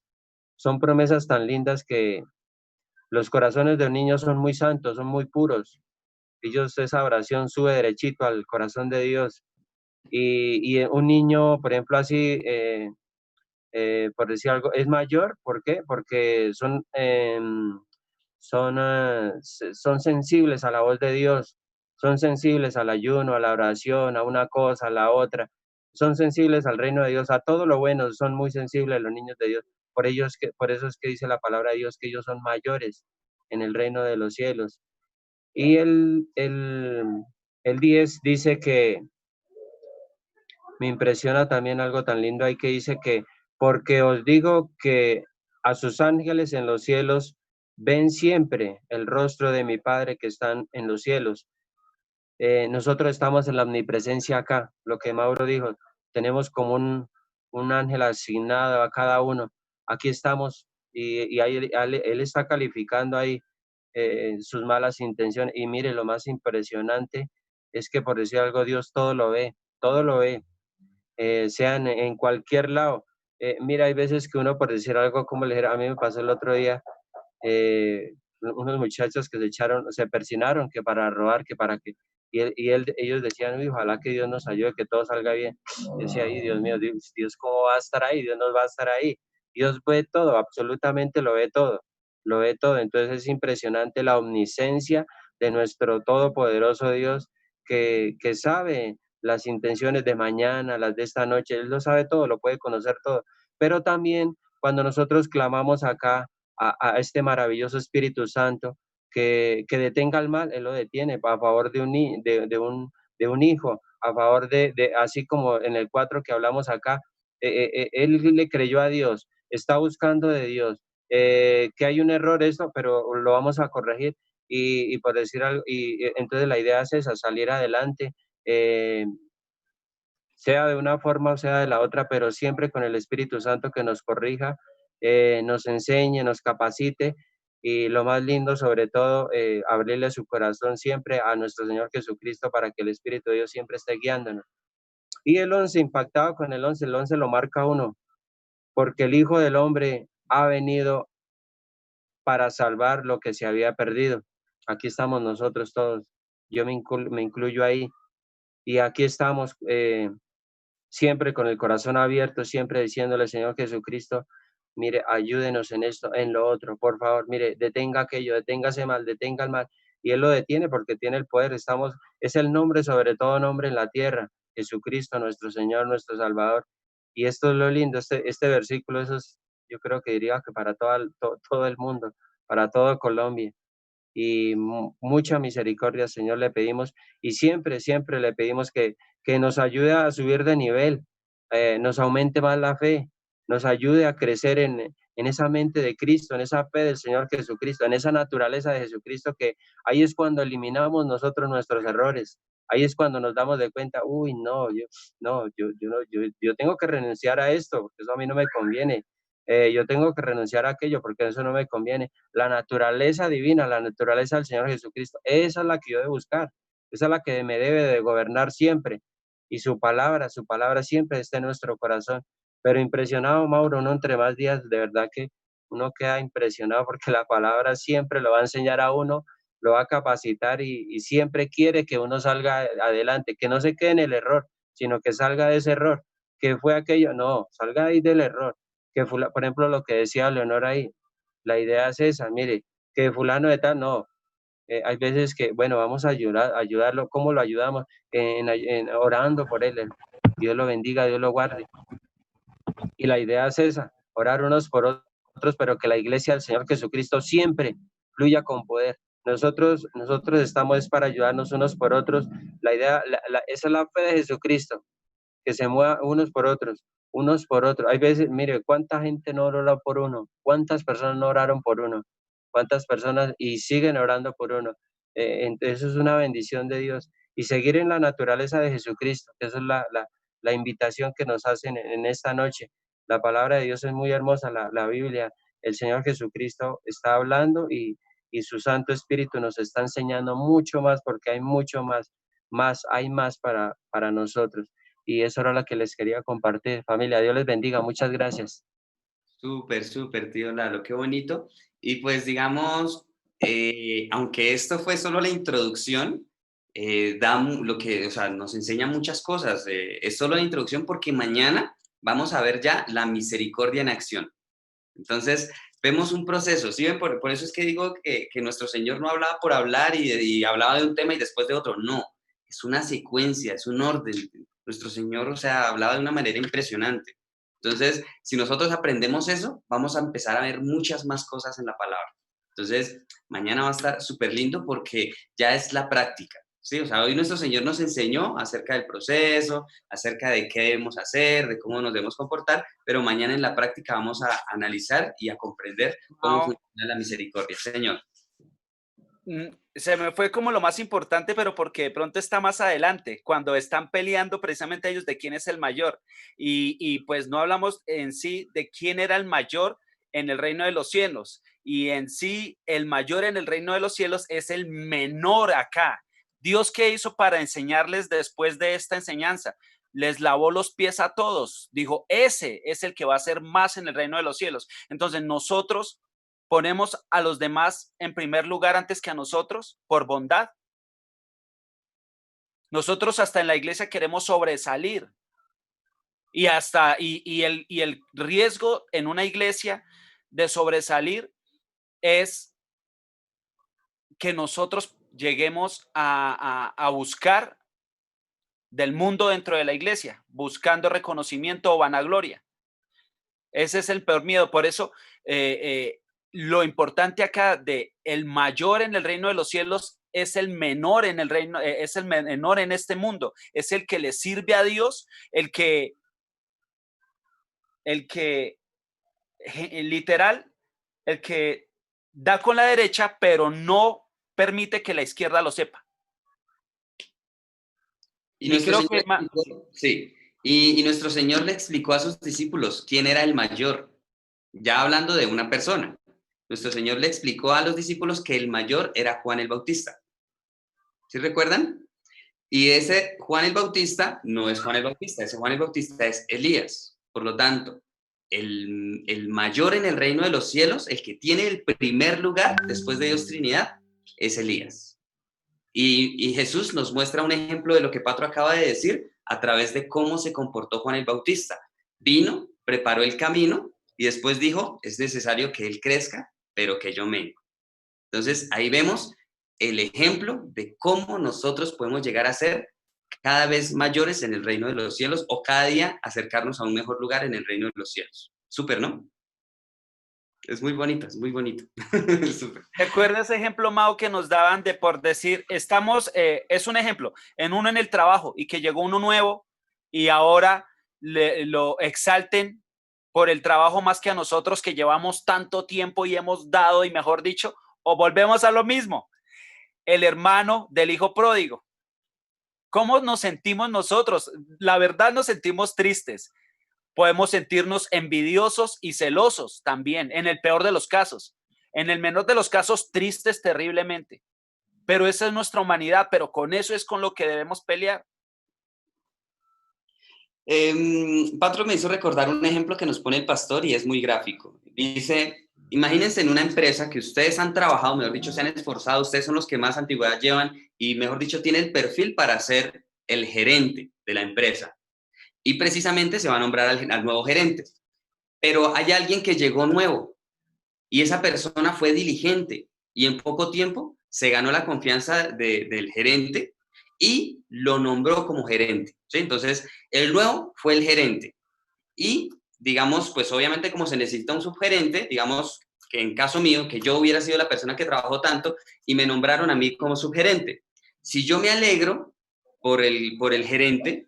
Son promesas tan lindas que los corazones de los niños son muy santos, son muy puros. Ellos, esa oración sube derechito al corazón de Dios. Y un niño, por ejemplo, así, por decir algo, es mayor. ¿Por qué? Porque son sensibles a la voz de Dios, son sensibles al ayuno, a la oración, a una cosa, a la otra, son sensibles al reino de Dios, a todo lo bueno, son muy sensibles los niños de Dios. Por eso es que dice la palabra de Dios que ellos son mayores en el reino de los cielos. Y el 10 dice que me impresiona también algo tan lindo ahí que dice que, porque os digo que a sus ángeles en los cielos ven siempre el rostro de mi Padre que están en los cielos. Nosotros estamos en la omnipresencia acá, lo que Mauro dijo, tenemos como un ángel asignado a cada uno. Aquí estamos y ahí él está calificando ahí sus malas intenciones. Y mire, lo más impresionante es que, por decir algo, Dios todo lo ve, todo lo ve. Sean en cualquier lado. Mira, hay veces que uno, por decir algo, como le dije, a mí me pasó el otro día, unos muchachos que se persinaron, que para robar, que para que, ellos decían, "Uy, ojalá que Dios nos ayude, que todo salga bien". Yo decía, ay, Dios mío, Dios, ¿cómo va a estar ahí? Dios nos va a estar ahí. Dios ve todo, absolutamente lo ve todo, lo ve todo. Entonces es impresionante la omnisciencia de nuestro todopoderoso Dios que sabe las intenciones de mañana, las de esta noche, Él lo sabe todo, lo puede conocer todo. Pero también cuando nosotros clamamos acá a este maravilloso Espíritu Santo que detenga el mal, Él lo detiene a favor de un hijo, a favor así como en el 4 que hablamos acá, Él le creyó a Dios, está buscando de Dios, que hay un error esto, pero lo vamos a corregir y por decir algo, entonces la idea es esa, salir adelante, eh, sea de una forma o sea de la otra, pero siempre con el Espíritu Santo que nos corrija, nos enseñe, nos capacite y lo más lindo sobre todo, abrirle su corazón siempre a nuestro Señor Jesucristo para que el Espíritu de Dios siempre esté guiándonos. Y el 11, impactado con el 11 lo marca uno, porque el Hijo del Hombre ha venido para salvar lo que se había perdido. Aquí estamos nosotros todos, yo me incluyo ahí, y aquí estamos siempre con el corazón abierto, siempre diciéndole, Señor Jesucristo, mire, ayúdenos en esto, en lo otro, por favor, mire, detenga aquello, detenga ese mal, detenga el mal. Y Él lo detiene porque tiene el poder, es el nombre sobre todo nombre en la tierra, Jesucristo, nuestro Señor, nuestro Salvador. Y esto es lo lindo, este versículo, yo creo que diría que para todo el mundo, para todo Colombia y mucha misericordia, Señor, le pedimos y siempre, siempre le pedimos que nos ayude a subir de nivel, nos aumente más la fe, nos ayude a crecer en esa mente de Cristo, en esa fe del Señor Jesucristo, en esa naturaleza de Jesucristo, que ahí es cuando eliminamos nosotros nuestros errores, ahí es cuando nos damos de cuenta, uy, no, yo tengo que renunciar a esto, porque eso a mí no me conviene, yo tengo que renunciar a aquello, porque eso no me conviene. La naturaleza divina, la naturaleza del Señor Jesucristo, esa es la que yo debo buscar, esa es la que me debe de gobernar siempre, y su palabra siempre está en nuestro corazón. Pero impresionado, Mauro, uno entre más días, de verdad que uno queda impresionado porque la palabra siempre lo va a enseñar a uno, lo va a capacitar y siempre quiere que uno salga adelante, que no se quede en el error, sino que salga de ese error, que fue aquello, no, salga ahí del error, por ejemplo, lo que decía Leonor ahí, la idea es esa, mire, que fulano de tal, no, hay veces que, bueno, vamos a ayudarlo, ¿cómo lo ayudamos? Orando por él, Dios lo bendiga, Dios lo guarde. Y la idea es esa, orar unos por otros, pero que la iglesia del Señor Jesucristo siempre fluya con poder. Nosotros estamos para ayudarnos unos por otros. La idea, esa es la fe de Jesucristo, que se mueva unos por otros, unos por otros. Hay veces, mire, cuánta gente no oró por uno, cuántas personas no oraron por uno, cuántas personas y siguen orando por uno. Entonces eso es una bendición de Dios. Y seguir en la naturaleza de Jesucristo, que esa es la invitación que nos hacen en esta noche. La palabra de Dios es muy hermosa, la Biblia, el Señor Jesucristo está hablando y su Santo Espíritu nos está enseñando mucho más porque hay mucho más hay más para nosotros. y eso era lo que les quería compartir. Familia, Dios les bendiga, muchas gracias. Súper, súper, tío Lalo, qué bonito. Y pues digamos, aunque esto fue solo la introducción, lo que, o sea, nos enseña muchas cosas. Es solo la introducción porque mañana vamos a ver ya la misericordia en acción. Entonces, vemos un proceso, ¿sí ven? Por eso es que digo que nuestro Señor no hablaba por hablar y hablaba de un tema y después de otro. No, es una secuencia, es un orden. Nuestro Señor, o sea, hablaba de una manera impresionante. Entonces, si nosotros aprendemos eso, vamos a empezar a ver muchas más cosas en la palabra. Entonces, mañana va a estar súper lindo porque ya es la práctica, ¿sí? O sea, hoy nuestro Señor nos enseñó acerca del proceso, acerca de qué debemos hacer, de cómo nos debemos comportar, pero mañana en la práctica vamos a analizar y a comprender cómo Mao, funciona la misericordia. Señor. se me fue como lo más importante, pero porque de pronto está más adelante, cuando están peleando precisamente ellos de quién es el mayor. Y pues no hablamos en sí de quién era el mayor en el reino de los cielos. Y en sí, el mayor en el reino de los cielos es el menor acá. Dios, ¿qué hizo para enseñarles después de esta enseñanza? Les lavó los pies a todos. Dijo, ese es el que va a ser más en el reino de los cielos. Entonces nosotros ponemos a los demás en primer lugar antes que a nosotros por bondad. Nosotros hasta en la iglesia queremos sobresalir y hasta y el riesgo en una iglesia de sobresalir es que nosotros lleguemos a buscar del mundo dentro de la iglesia, buscando reconocimiento o vanagloria. Ese es el peor miedo. Por eso lo importante acá de el mayor en el reino de los cielos es el menor en el reino, es el menor en este mundo, es el que le sirve a Dios, el que literal, el que da con la derecha, pero no permite que la izquierda lo sepa. Y nuestro creo Señor que explicó, sí, y nuestro Señor le explicó a sus discípulos quién era el mayor, ya hablando de una persona. Nuestro Señor le explicó a los discípulos que el mayor era Juan el Bautista. ¿Sí recuerdan? Y ese Juan el Bautista no es Juan el Bautista, ese Juan el Bautista es Elías. Por lo tanto, el mayor en el reino de los cielos, el que tiene el primer lugar después de Dios Trinidad, es Elías. Y Jesús nos muestra un ejemplo de lo que Patro acaba de decir a través de cómo se comportó Juan el Bautista. Vino, preparó el camino y después dijo, es necesario que él crezca, pero que yo mengue. Entonces, ahí vemos el ejemplo de cómo nosotros podemos llegar a ser cada vez mayores en el reino de los cielos o cada día acercarnos a un mejor lugar en el reino de los cielos. Súper, ¿no? Es muy bonito, es muy bonito. Súper. Recuerda ese ejemplo, Mao, que nos daban de por decir, estamos, es un ejemplo, en el trabajo y que llegó uno nuevo y ahora lo exalten por el trabajo más que a nosotros que llevamos tanto tiempo y hemos dado, y mejor dicho, o volvemos a lo mismo, el hermano del hijo pródigo. ¿Cómo nos sentimos nosotros? La verdad nos sentimos tristes. Podemos sentirnos envidiosos y celosos también, en el peor de los casos. En el menor de los casos, tristes terriblemente. Pero esa es nuestra humanidad, pero con eso es con lo que debemos pelear. Patro me hizo recordar un ejemplo que nos pone el pastor y es muy gráfico. Dice, imagínense en una empresa que ustedes han trabajado, mejor dicho, se han esforzado, ustedes son los que más antigüedad llevan y, mejor dicho, tienen el perfil para ser el gerente de la empresa. Y precisamente se va a nombrar al nuevo gerente. Pero hay alguien que llegó nuevo y esa persona fue diligente y en poco tiempo se ganó la confianza del gerente y lo nombró como gerente, ¿sí? Entonces, el nuevo fue el gerente y, digamos, pues obviamente como se necesita un subgerente, digamos que en caso mío, que yo hubiera sido la persona que trabajó tanto y me nombraron a mí como subgerente. Si yo me alegro por el gerente,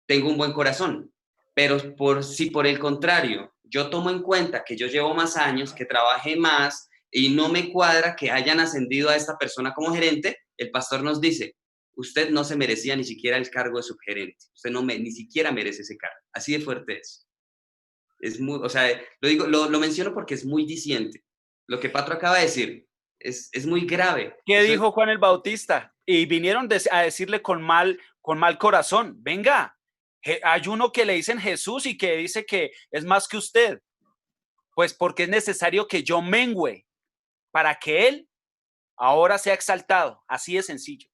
tengo un buen corazón, pero si por el contrario yo tomo en cuenta que yo llevo más años, que trabajé más y no me cuadra que hayan ascendido a esta persona como gerente, el pastor nos dice, usted no se merecía ni siquiera el cargo de subgerente, usted ni siquiera merece ese cargo, así de fuerte es. Es muy, o sea, lo menciono porque es muy diciente. Lo que Patro acaba de decir es muy grave. ¿Qué dijo Juan el Bautista? Y vinieron a decirle con mal corazón, venga, Hay uno que le dicen Jesús y que dice que es más que usted. Pues porque es necesario que yo mengüe para que él ahora sea exaltado. Así de sencillo.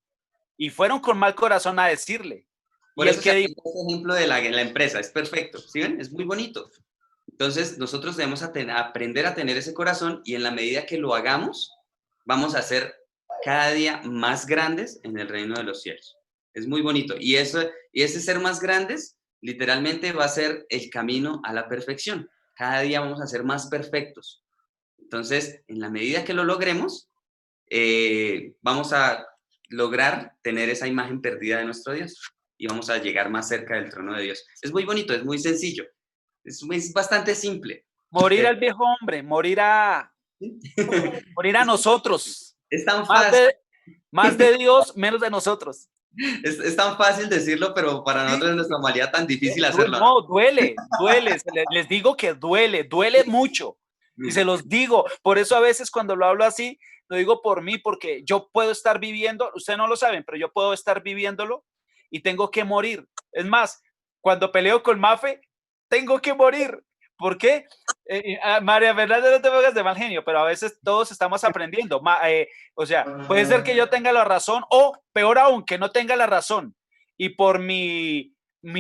Y fueron con mal corazón a decirle. Por Y eso el se que dijo, aplica ese ejemplo de la empresa, es perfecto, ¿sí ven? Es muy bonito. Entonces, nosotros debemos aprender a tener ese corazón y en la medida que lo hagamos, vamos a ser cada día más grandes en el reino de los cielos. Es muy bonito. Y ese ser más grandes, literalmente va a ser el camino a la perfección. Cada día vamos a ser más perfectos. Entonces, en la medida que lo logremos, vamos a lograr tener esa imagen perdida de nuestro Dios y vamos a llegar más cerca del trono de Dios. Es muy bonito, es muy sencillo, es bastante simple. morir al viejo hombre, morir a nosotros. Es tan fácil. Más de Dios, menos de nosotros. Es tan fácil decirlo, pero para nosotros es nuestra humanidad tan difícil hacerlo. No, duele. Les digo que duele mucho. Y se los digo. Por eso a veces cuando lo hablo así, lo digo por mí, porque yo puedo estar viviendo, ustedes no lo saben, pero yo puedo estar viviéndolo y tengo que morir. Es más, cuando peleo con Mafe, tengo que morir. ¿Por qué? María Fernanda, no te pongas de mal genio, pero a veces todos estamos aprendiendo. O sea, puede ser que yo tenga la razón o, peor aún, que no tenga la razón. Y por mi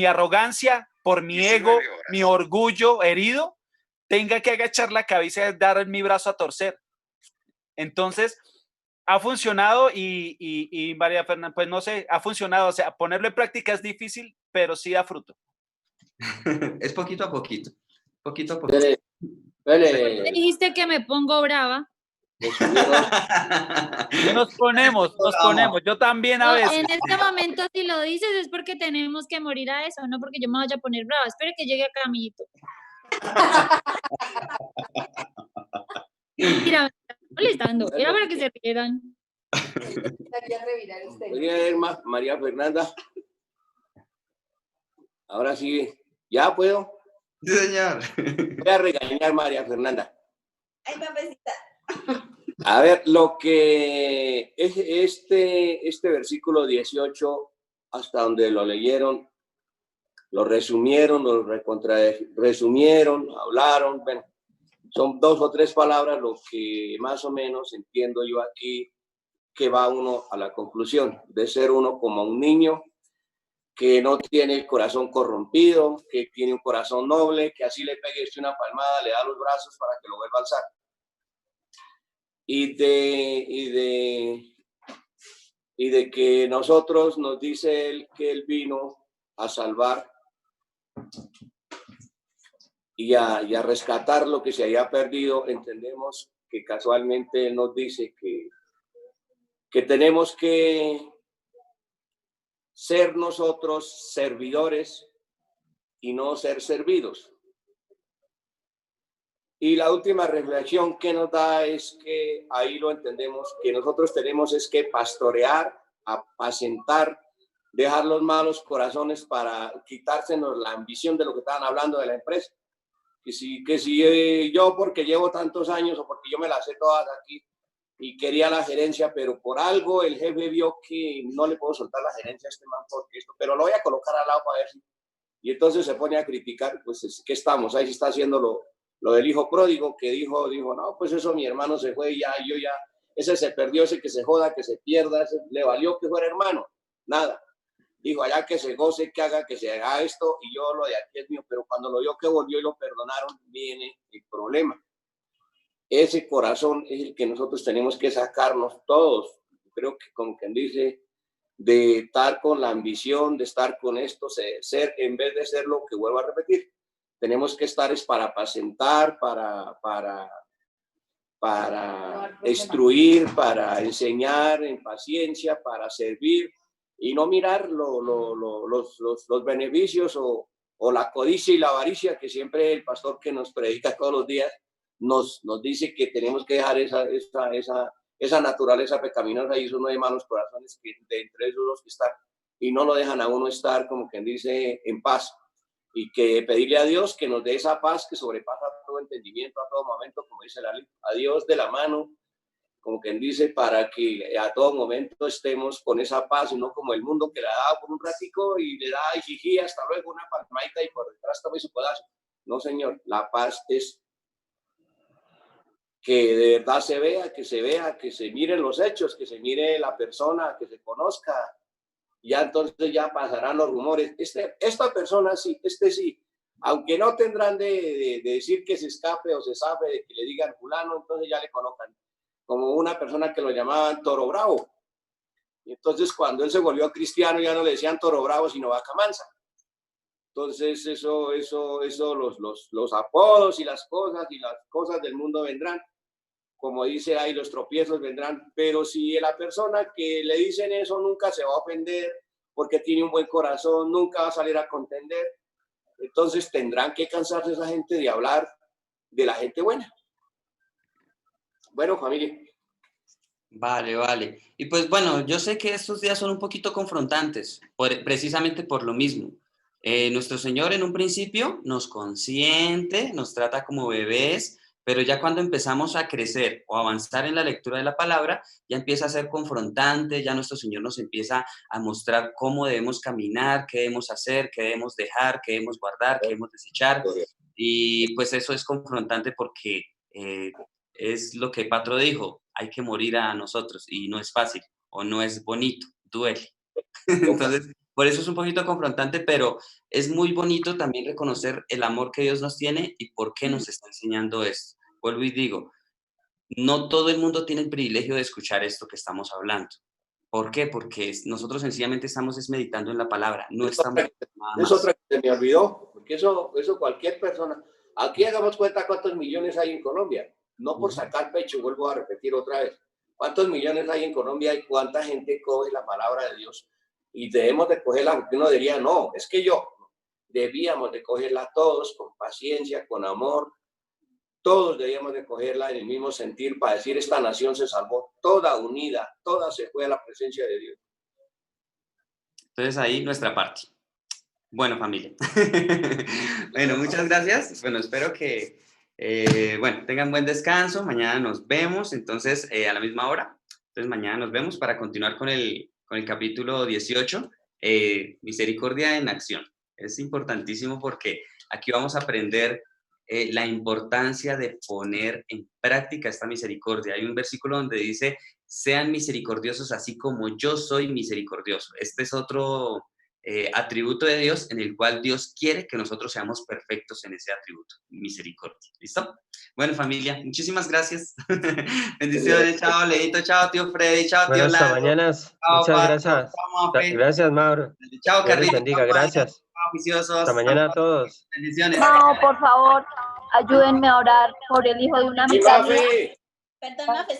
arrogancia, por mi ego, mi orgullo herido, tenga que agachar la cabeza y dar mi brazo a torcer. Entonces, ha funcionado y María Fernanda, pues no sé, ha funcionado. O sea, ponerlo en práctica es difícil, pero sí da fruto. Es poquito a poquito. Poquito a poquito. Dijiste que me pongo brava. Nos ponemos. Yo también a veces. En este momento, si lo dices, es porque tenemos que morir a eso, no porque yo me vaya a poner brava. Espero que llegue acá, amiguito. Mira, me están molestando. Era para que se rieran. Podría ir más, María Fernanda. Ahora sí, ¿ya puedo? Sí, señor. Voy a regañar, María Fernanda. Ay, papacita. A ver, lo que es este versículo 18, hasta donde lo leyeron, lo resumieron, resumieron, hablaron, bueno, son 2 o 3 palabras lo que más o menos entiendo yo aquí, que va uno a la conclusión de ser uno como un niño que no tiene el corazón corrompido, que tiene un corazón noble, que así le pegue una palmada, le da los brazos para que lo vuelva a alzar. Y de que nosotros, nos dice él que él vino a salvar y a rescatar lo que se había perdido. Entendemos que casualmente él nos dice que tenemos que ser nosotros servidores y no ser servidos. Y la última reflexión que nos da es que ahí lo entendemos, que nosotros tenemos es que pastorear, apacentar, dejar los malos corazones para quitársenos la ambición de lo que estaban hablando de la empresa. Que si yo porque llevo tantos años o porque yo me las sé todas aquí y quería la gerencia, pero por algo el jefe vio que no le puedo soltar la gerencia a este man porque esto, pero lo voy a colocar al lado para ver si. Y entonces se pone a criticar, pues, ¿qué estamos? Ahí se está haciendo lo del hijo pródigo, que dijo, no, pues eso mi hermano se fue y yo ya, ese se perdió, ese que se joda, que se pierda, ese le valió que fuera hermano, nada. Dijo, allá que se goce, que haga, que se haga esto, y yo lo de aquí es mío, pero cuando lo vio que volvió y lo perdonaron, viene el problema. Ese corazón es el que nosotros tenemos que sacarnos todos, creo que como quien dice, de estar con la ambición, de estar con esto, ser, en vez de ser lo que vuelvo a repetir, tenemos que estar es para apacentar, para instruir, para enseñar en paciencia, para servir y no mirar los beneficios o la codicia y la avaricia que siempre el pastor que nos predica todos los días nos dice que tenemos que dejar esa naturaleza pecaminosa y esos no hay malos corazones que de entre esos los que están y no lo dejan a uno estar como quien dice en paz. Y que pedirle a Dios que nos dé esa paz que sobrepasa todo entendimiento a todo momento, como dice la ley, a Dios de la mano como quien dice, para que a todo momento estemos con esa paz, y no como el mundo que la da por un ratico y le da y hasta luego una palmadita y por detrás tome su pedazo. No, señor, la paz es que de verdad se vea, que se miren los hechos, que se mire la persona, que se conozca. Ya entonces ya pasarán los rumores. Esta persona sí, sí, aunque no tendrán de decir que se escape o se sabe de que le digan fulano, entonces ya le conozcan como una persona que lo llamaban Toro Bravo. Y entonces cuando él se volvió cristiano ya no le decían Toro Bravo, sino Vaca Mansa. Entonces los apodos y las cosas del mundo vendrán. Como dice ahí, los tropiezos vendrán, pero si la persona que le dicen eso nunca se va a ofender porque tiene un buen corazón, nunca va a salir a contender, entonces tendrán que cansarse esa gente de hablar de la gente buena. Bueno, familia. Vale. Y pues bueno, yo sé que estos días son un poquito confrontantes, precisamente por lo mismo. Nuestro Señor en un principio nos consiente, nos trata como bebés, pero ya cuando empezamos a crecer o avanzar en la lectura de la palabra, ya empieza a ser confrontante, ya nuestro Señor nos empieza a mostrar cómo debemos caminar, qué debemos hacer, qué debemos dejar, qué debemos guardar, qué debemos desechar. Y pues eso es confrontante porque es lo que Patro dijo, hay que morir a nosotros y no es fácil o no es bonito, duele. Entonces, por eso es un poquito confrontante, pero es muy bonito también reconocer el amor que Dios nos tiene y por qué nos está enseñando esto. Vuelvo y digo, no todo el mundo tiene el privilegio de escuchar esto que estamos hablando. ¿Por qué? Porque nosotros sencillamente estamos meditando en la palabra, no estamos... Es otra que se me olvidó, porque eso cualquier persona... Aquí hagamos cuenta cuántos millones hay en Colombia. No por sacar pecho, vuelvo a repetir otra vez. ¿Cuántos millones hay en Colombia y cuánta gente coge la palabra de Dios? Y debemos de cogerla, porque uno diría, no, es que debíamos de cogerla todos con paciencia, con amor. Todos debíamos de cogerla en el mismo sentir para decir, esta nación se salvó, toda unida, toda se fue a la presencia de Dios. Entonces ahí nuestra parte. Bueno, familia. Bueno, muchas gracias. Bueno, espero que tengan buen descanso. Mañana nos vemos, entonces, a la misma hora. Entonces, mañana nos vemos para continuar con el capítulo 18, Misericordia en Acción. Es importantísimo porque aquí vamos a aprender la importancia de poner en práctica esta misericordia. Hay un versículo donde dice, sean misericordiosos así como yo soy misericordioso. Este es otro atributo de Dios en el cual Dios quiere que nosotros seamos perfectos en ese atributo, misericordia. ¿Listo? Bueno, familia, muchísimas gracias. Bendiciones, chao, Leito, chao, tío Freddy, chao, tío Bueno, hasta Lalo. mañana. Chao, Muchas Pato, gracias. chao, Mafe. Gracias, Mauro. Chao, Dios les Carlitos. bendiga. Chao, Gracias. chao, viciosos. Hasta mañana a todos. Bendiciones. No, por favor, ayúdenme a orar por el hijo de una amiga mía. Perdón, Mafe,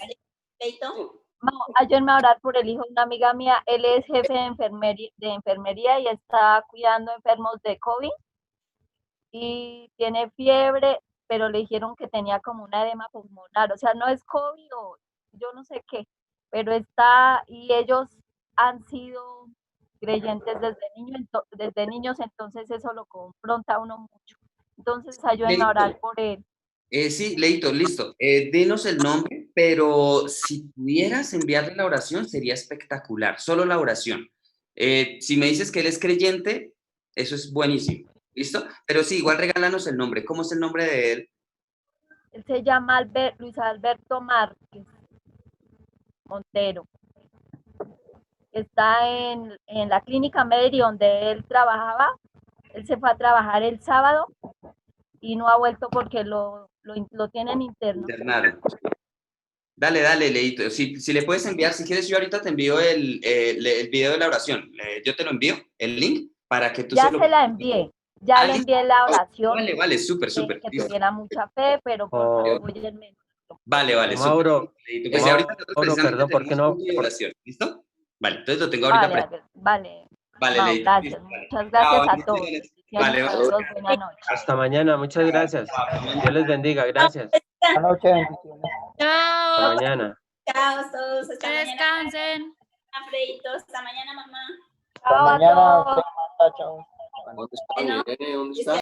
Leito. No, ayúdenme a orar por el hijo de una amiga mía. Él es jefe de enfermería y está cuidando enfermos de COVID. Y tiene fiebre, pero le dijeron que tenía como una edema pulmonar. O sea, no es COVID o yo no sé qué, pero está, y ellos han sido creyentes desde niños, entonces eso lo confronta a uno mucho. Entonces ayúdenme a orar por él. Sí, Leito, listo. Dinos el nombre, pero si pudieras enviarle la oración sería espectacular, solo la oración. Si me dices que él es creyente, eso es buenísimo, ¿listo? Pero sí, igual regálanos el nombre. ¿Cómo es el nombre de él? Él se llama Luis Alberto Márquez Montero. Está en la clínica Mederi donde él trabajaba. Él se fue a trabajar el sábado y no ha vuelto porque lo tienen interno. Internado. Dale, Leito. Si le puedes enviar, si quieres, yo ahorita te envío el video de la oración. Yo te lo envío, el link, para que tú ya se la envié. Ya le envié la oración. Vale, súper. Que tuviera mucha fe, pero por favor, apóyenme. Vale, Mauro, pues ahorita perdón, ¿por qué no? Oración, ¿listo? Vale, entonces lo tengo ahorita. Vale. Leito. Gracias. Muchas gracias a todos. Vale. Buenas noches. Hasta mañana, muchas gracias. Dios les bendiga, gracias. Buenas noches, bendiciones. Hasta Chao. mañana. Chao todos. Hasta Que mañana. descansen. Freito. Hasta mañana, mamá. Hasta mañana. Chao. ¿Dónde está? ¿Dónde está?